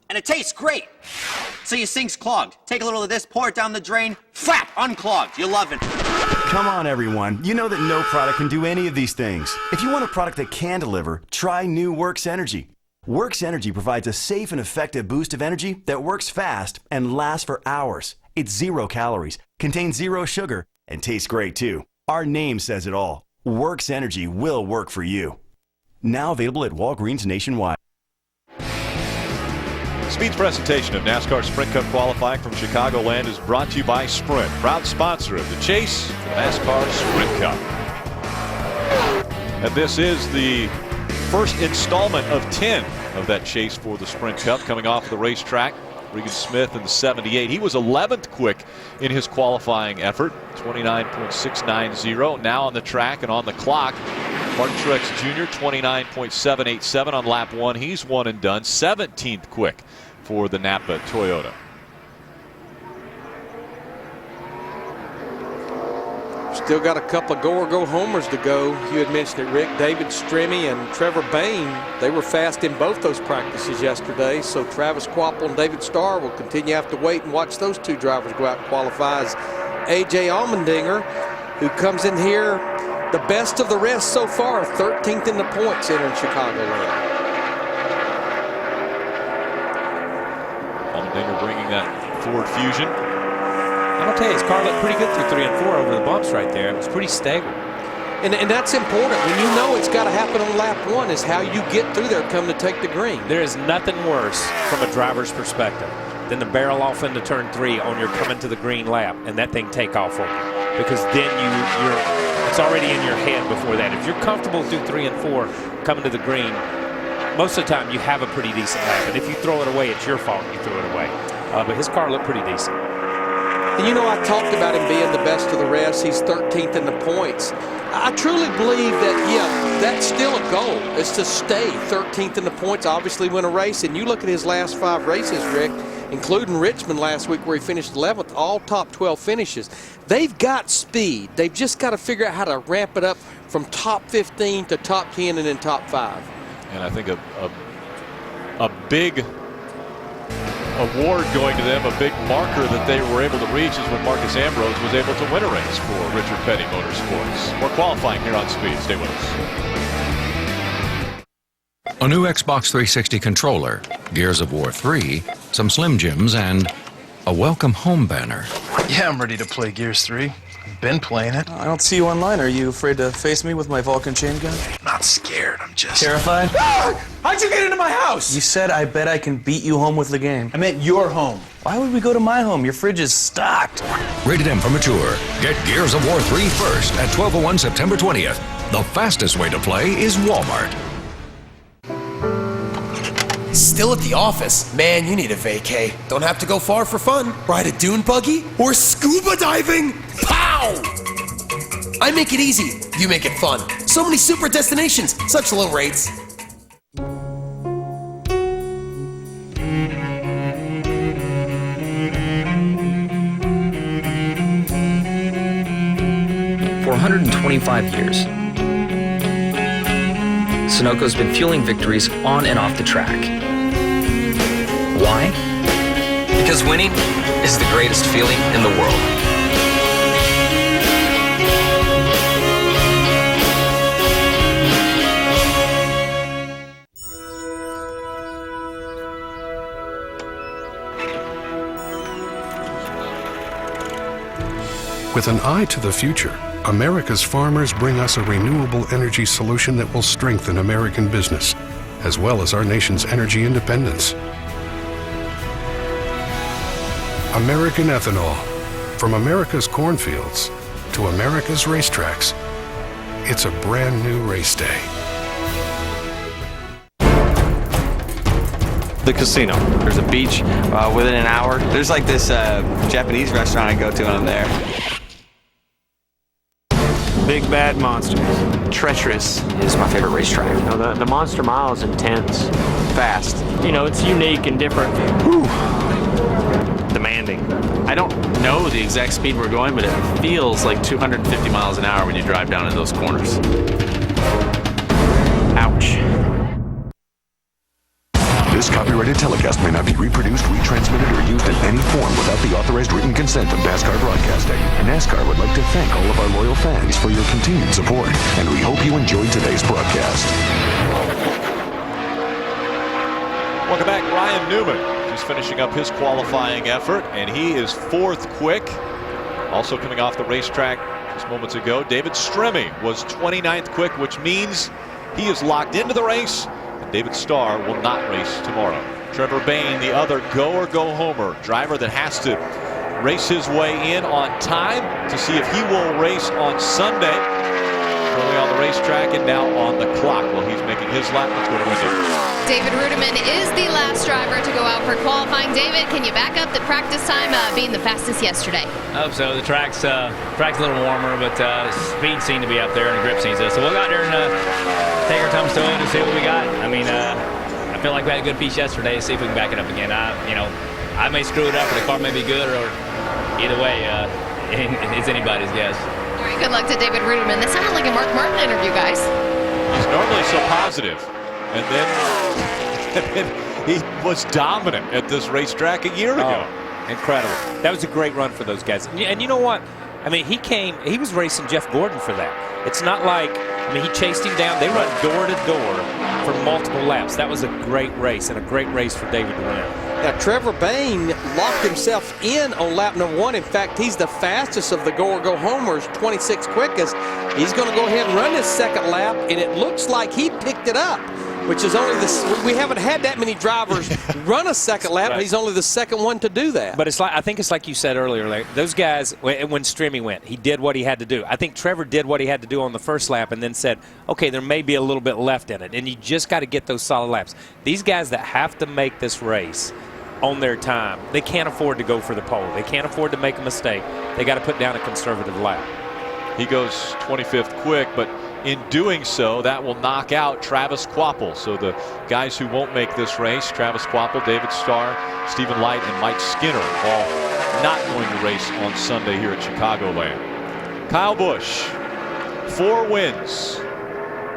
And it tastes great. So your sink's clogged. Take a little of this, pour it down the drain, flap, unclogged. You'll love it. Come on, everyone. You know that no product can do any of these things. If you want a product that can deliver, try new Works Energy. Works Energy provides a safe and effective boost of energy that works fast and lasts for hours. It's 0 calories, contains 0 sugar, and tastes great too. Our name says it all. Works Energy will work for you. Now available at Walgreens nationwide. Speed's presentation of NASCAR Sprint Cup qualifying from Chicagoland is brought to you by Sprint, proud sponsor of the Chase, the NASCAR Sprint Cup. And this is the first installment of 10 of that chase for the Sprint Cup coming off the racetrack. Regan Smith in the 78. He was 11th quick in his qualifying effort, 29.690. Now on the track and on the clock, Martin Truex Jr., 29.787 on lap 1. He's one and done, 17th quick for the Napa Toyota. Still got a couple of go-or-go homers to go. You had mentioned it, Rick. David Stremme and Trevor Bayne, they were fast in both those practices yesterday. So Travis Kvapil and David Starr will continue to have to wait and watch those two drivers go out and qualify. As A.J. Allmendinger, who comes in here the best of the rest so far, 13th in the points entering Chicagoland. Allmendinger bringing that Ford Fusion. I'm going to tell you, his car looked pretty good through 3 and 4 over the bumps right there. It was pretty stable. And that's important. When you know it's got to happen on lap 1 is how you get through there come to take the green. There is nothing worse from a driver's perspective than to barrel off into turn 3 on your coming to the green lap and that thing take off on you. Because then it's already in your head before that. If you're comfortable through 3 and 4 coming to the green, most of the time you have a pretty decent lap. And if you throw it away, it's your fault you threw it away. But his car looked pretty decent. And you know, I talked about him being the best of the rest. He's 13th in the points. I truly believe that, yeah, that's still a goal, is to stay 13th in the points, obviously win a race. And you look at his last 5 races, Rick, including Richmond last week where he finished 11th, all top 12 finishes. They've got speed. They've just got to figure out how to ramp it up from top 15 to top 10 and then top 5. And I think a big award going to them, a big marker that they were able to reach is when Marcus Ambrose was able to win a race for Richard Petty Motorsports. More qualifying here on Speed. Stay with us. A new Xbox 360 controller, Gears of War 3, some Slim Jims, and a welcome home banner. Yeah, I'm ready to play Gears 3. Been playing it. I don't see you online. Are you afraid to face me with my Vulcan chain gun? I'm not scared. I'm just terrified. Ah! How'd you get into my house? You said I bet I can beat you home with the game. I meant your home. Why would we go to my home? Your fridge is stocked. Rated M for mature. Get Gears of War 3 first at 12:01 September 20th. The fastest way to play is Walmart. Still at the office? Man, you need a vacay. Don't have to go far for fun. Ride a dune buggy or scuba diving? Pow! I make it easy. You make it fun. So many super destinations, such low rates. For 125 years, Sunoco's been fueling victories on and off the track. Why? Because winning is the greatest feeling in the world. With an eye to the future, America's farmers bring us a renewable energy solution that will strengthen American business, as well as our nation's energy independence. American ethanol, from America's cornfields to America's racetracks. It's a brand new race day. The casino. There's a beach within an hour. There's like this Japanese restaurant I go to when I'm there. big bad monsters. Treacherous is my favorite racetrack. You know, the Monster Mile is intense, fast. You know, it's unique and different. Whew. Demanding. I don't know the exact speed we're going, but it feels like 250 miles an hour when you drive down in those corners. Ouch. This copyrighted telecast may not be reproduced, retransmitted, or used in any form without the authorized written consent of NASCAR Broadcasting. NASCAR would like to thank all of our loyal fans for your continued support, and we hope you enjoyed today's broadcast. Welcome back, Ryan Newman. Just finishing up his qualifying effort, and he is 4th quick. Also coming off the racetrack just moments ago, David Stremme was 29th quick, which means he is locked into the race. David Starr will not race tomorrow. Trevor Bayne, the other go-or-go-homer driver that has to race his way in on time to see if he will race on Sunday. Early on the racetrack and now on the clock while he's making his lap. Let's go to Windsor. David Ruderman is the last driver to go out for qualifying. David, can you back up the practice time being the fastest yesterday? I hope so. The track's a little warmer, but speed seemed to be up there and the grip seems to. So we'll go out there and take our time to it and see what we got. I mean, I feel like we had a good piece yesterday. See if we can back it up again. I may screw it up, or the car may be good, or either way, it's anybody's guess. All right, good luck to David Ruderman. This sounded like a Mark Martin interview, guys. He's normally so positive, and then he was dominant at this racetrack a year ago. Oh, incredible. That was a great run for those guys. And you know what? I mean, he was racing Jeff Gordon for that. It's not like, I mean, he chased him down. They run door to door for multiple laps. That was a great race and a great race for David to win. Now, Trevor Bayne locked himself in on lap number 1. In fact, he's the fastest of the go-or-go-homers, 26 quickest. He's going to go ahead and run his second lap, and it looks like he picked it up, which is only we haven't had that many drivers run a second lap, Right. but he's only the second one to do that. But I think it's like you said earlier, Larry, those guys, when Stremme went, he did what he had to do. I think Trevor did what he had to do on the first lap and then said, okay, there may be a little bit left in it, and you just got to get those solid laps. These guys that have to make this race on their time, they can't afford to go for the pole. They can't afford to make a mistake. They got to put down a conservative lap. He goes 25th quick, but in doing so, that will knock out Travis Kvapil. So the guys who won't make this race, Travis Kvapil, David Starr, Stephen Light, and Mike Skinner, all not going to race on Sunday here at Chicagoland. Kyle Busch, 4 wins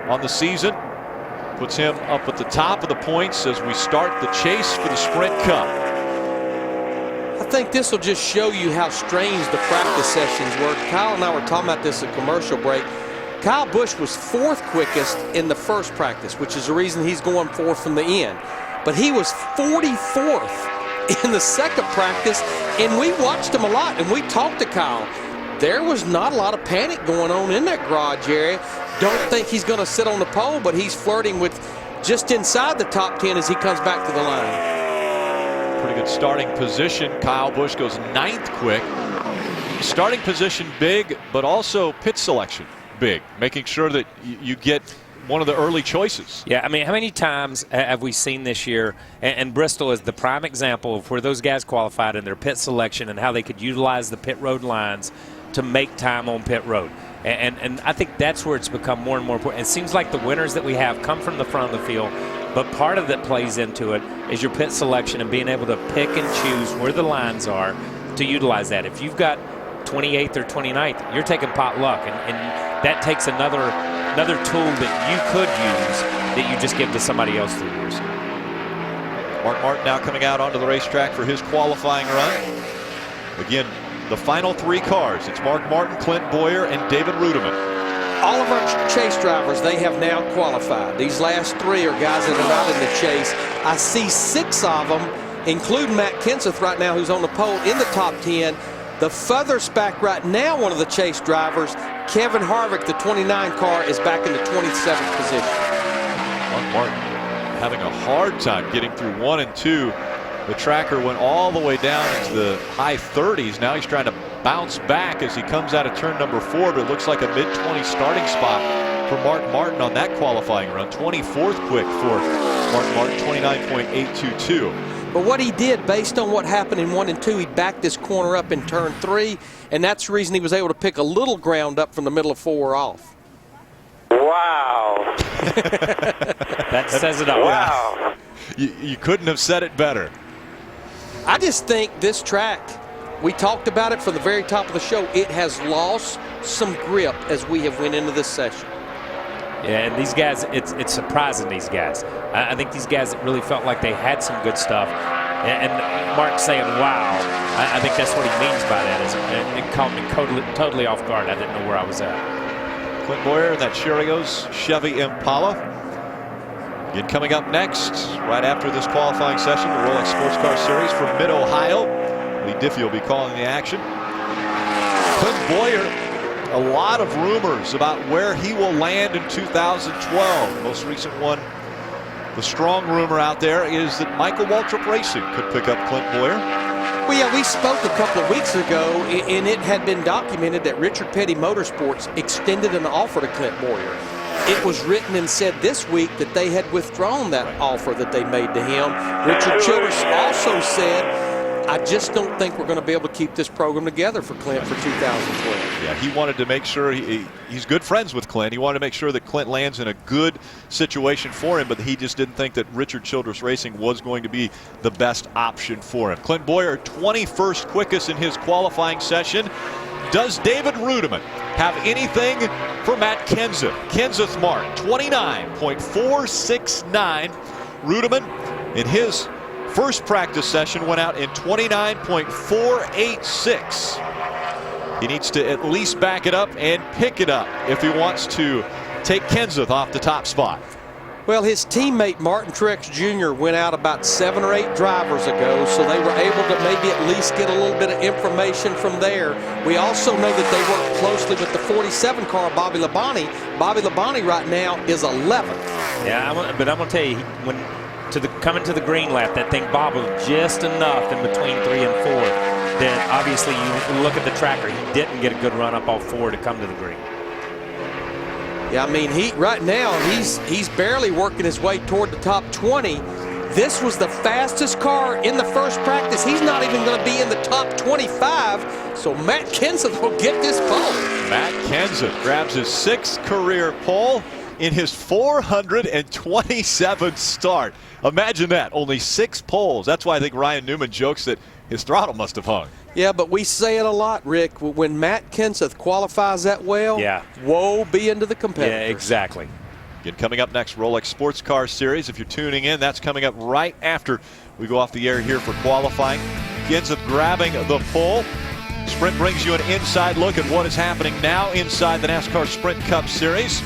on the season. Puts him up at the top of the points as we start the chase for the Sprint Cup. I think this will just show you how strange the practice sessions work. Kyle and I were talking about this at commercial break. Kyle Busch was 4th quickest in the first practice, which is the reason he's going 4th from the end. But he was 44th in the second practice, and we watched him a lot, and we talked to Kyle. There was not a lot of panic going on in that garage area. Don't think he's going to sit on the pole, but he's flirting with just inside the top 10 as he comes back to the line. Pretty good starting position. Kyle Busch goes 9th quick. Starting position big, but also pit selection big, making sure that you get one of the early choices. Yeah, I mean, how many times have we seen this year, and Bristol is the prime example of where those guys qualified in their pit selection and how they could utilize the pit road lines to make time on pit road. And I think that's where it's become more and more important. It seems like the winners that we have come from the front of the field, but part of that plays into it is your pit selection and being able to pick and choose where the lines are to utilize that. If you've got 28th or 29th, you're taking pot luck, and that takes another tool that you could use that you just give to somebody else through years. Mark Martin now coming out onto the racetrack for his qualifying run. Again, the final 3 cars. It's Mark Martin, Clint Boyer, and David Ruderman. All of our chase drivers, they have now qualified. These last 3 are guys that are not in the chase. I see 6 of them, including Matt Kenseth right now, who's on the pole in the top 10. The furthest back right now, one of the chase drivers, Kevin Harvick, the 29 car, is back in the 27th position. Mark Martin having a hard time getting through 1 and 2. The tracker went all the way down into the high 30s. Now he's trying to bounce back as he comes out of turn number 4, but it looks like a mid-20 starting spot for Mark Martin on that qualifying run. 24th quick for Mark Martin, 29.822. But what he did, based on what happened in 1 and 2, he backed this corner up in turn 3, and that's the reason he was able to pick a little ground up from the middle of 4 off. Wow. That says it all. Wow. You couldn't have said it better. I just think this track, we talked about it from the very top of the show, it has lost some grip as we have went into this session. Yeah, and these guys, it's surprising these guys. I think these guys really felt like they had some good stuff. And Mark saying, wow, I think that's what he means by that. It caught me totally off guard. I didn't know where I was at. Clint Boyer in that Cheerios Chevy Impala. Again, coming up next, right after this qualifying session, the Rolex Sports Car Series from Mid-Ohio. Lee Diffie will be calling the action. Clint Boyer, a lot of rumors about where he will land in 2012. Most recent one, the strong rumor out there is that Michael Waltrip Racing could pick up Clint Boyer. Well, yeah, we spoke a couple of weeks ago, and it had been documented that Richard Petty Motorsports extended an offer to Clint Boyer. It was written and said this week that they had withdrawn that offer that they made to him. Richard Childress also said, I just don't think we're going to be able to keep this program together for Clint for 2012. Yeah, he wanted to make sure he's good friends with Clint. He wanted to make sure that Clint lands in a good situation for him, but he just didn't think that Richard Childress Racing was going to be the best option for him. Clint Boyer, 21st quickest in his qualifying session. Does David Rudiman have anything for Matt Kenseth? Kenseth mark 29.469. Rudiman in his first practice session went out in 29.486. He needs to at least back it up and pick it up if he wants to take Kenseth off the top spot. Well, his teammate Martin Truex Jr. went out about 7 or 8 drivers ago, so they were able to maybe at least get a little bit of information from there. We also know that they work closely with the 47 car, Bobby Labonte. Bobby Labonte right now is 11th. Yeah, but I'm going to tell you, coming to the green lap, that thing bobbled just enough in between 3 and 4 that obviously you look at the tracker, he didn't get a good run up all 4 to come to the green. Yeah, I mean, right now he's barely working his way toward the top 20. This was the fastest car in the first practice. He's not even going to be in the top 25, so Matt Kenseth will get this pole. Matt Kenseth grabs his 6th career pole in his 427th start. Imagine that, only 6 poles. That's why I think Ryan Newman jokes that his throttle must have hung. Yeah, but we say it a lot, Rick. When Matt Kenseth qualifies that well, woe be unto the competitors. Yeah, exactly. Again, coming up next, Rolex Sports Car Series. If you're tuning in, that's coming up right after we go off the air here for qualifying. Kenseth grabbing the pole. Sprint brings you an inside look at what is happening now inside the NASCAR Sprint Cup Series.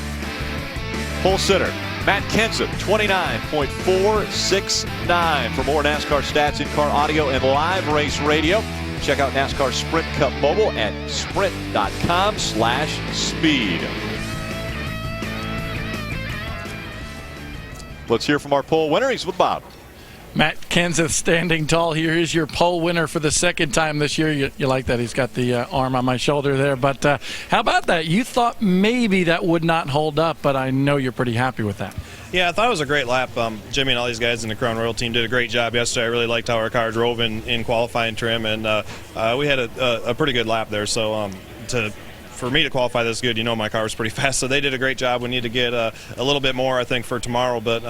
Pole sitter, Matt Kenseth, 29.469. For more NASCAR stats, in-car audio, and live race radio, check out NASCAR Sprint Cup Mobile at sprint.com/speed. Let's hear from our pole winner. He's with Bob. Matt Kenseth standing tall here. Here's your pole winner for the second time this year. You like that? He's got the arm on my shoulder there. But how about that? You thought maybe that would not hold up, but I know you're pretty happy with that. Yeah, I thought it was a great lap. Jimmy and all these guys in the Crown Royal team did a great job yesterday. I really liked how our car drove in qualifying trim, and we had a pretty good lap there. So for me to qualify this good, my car was pretty fast. So they did a great job. We need to get a little bit more, I think, for tomorrow, but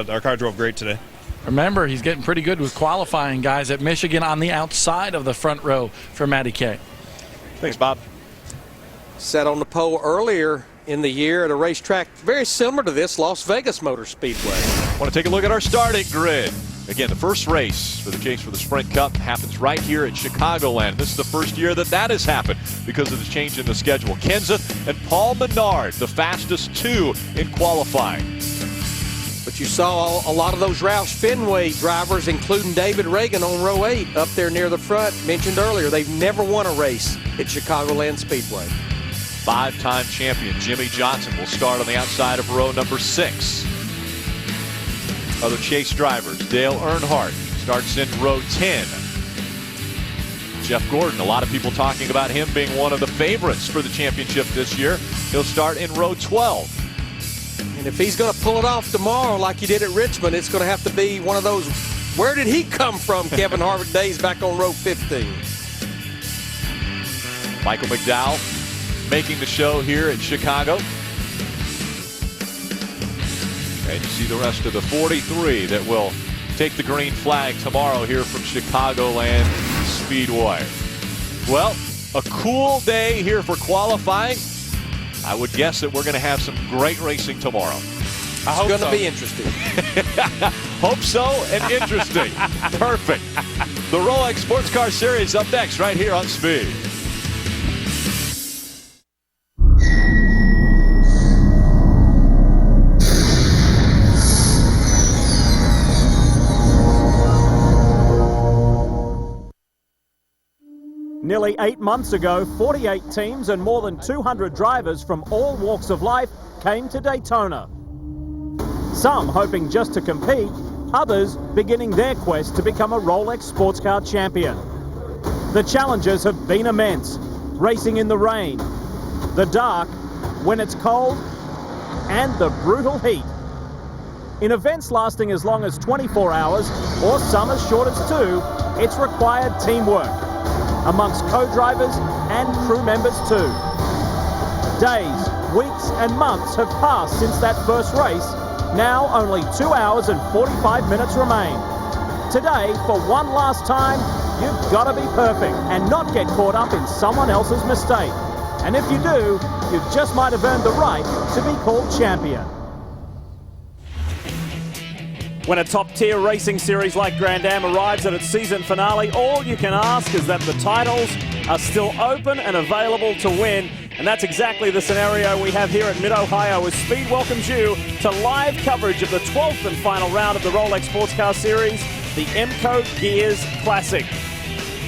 our car drove great today. Remember, he's getting pretty good with qualifying, guys, at Michigan on the outside of the front row for Matty K. Thanks, Bob. Sat on the pole earlier in the year at a racetrack very similar to this, Las Vegas Motor Speedway. Want to take a look at our starting grid. Again, the first race for the chase for the Sprint Cup happens right here at Chicagoland. This is the first year that has happened because of the change in the schedule. Kenseth and Paul Menard, the fastest 2 in qualifying. But you saw a lot of those Roush Fenway drivers, including David Reagan on row 8 up there near the front. Mentioned earlier, they've never won a race at Chicagoland Speedway. 5-time champion Jimmy Johnson will start on the outside of row number 6. Other chase drivers, Dale Earnhardt starts in row 10. Jeff Gordon, a lot of people talking about him being one of the favorites for the championship this year. He'll start in row 12. And if he's going to pull it off tomorrow like he did at Richmond, it's going to have to be one of those Where did he come from, Kevin Harvick days back on row 15? Michael McDowell making the show here at Chicago. And you see the rest of the 43 that will take the green flag tomorrow here from Chicagoland Speedway. Well, a cool day here for qualifying. I would guess that we're going to have some great racing tomorrow. I hope it's going to be interesting. Hope so and interesting. Perfect. The Rolex Sports Car Series up next right here on Speed. Nearly 8 months ago, 48 teams and more than 200 drivers from all walks of life came to Daytona. Some hoping just to compete, others beginning their quest to become a Rolex sports car champion. The challenges have been immense, racing in the rain, the dark, when it's cold, and the brutal heat. In events lasting as long as 24 hours, or some as short as 2, it's required teamwork amongst co-drivers and crew members too. Days, weeks and months have passed since that first race. Now only 2 hours and 45 minutes remain. Today, for one last time, you've got to be perfect and not get caught up in someone else's mistake. And if you do, you just might have earned the right to be called champion. When a top-tier racing series like Grand Am arrives at its season finale, all you can ask is that the titles are still open and available to win. And that's exactly the scenario we have here at Mid-Ohio as Speed welcomes you to live coverage of the 12th and final round of the Rolex Sports Car Series, the MCO Gears Classic.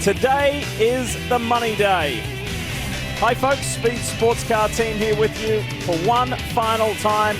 Today is the money day. Hi folks, Speed Sports Car team here with you for one final time.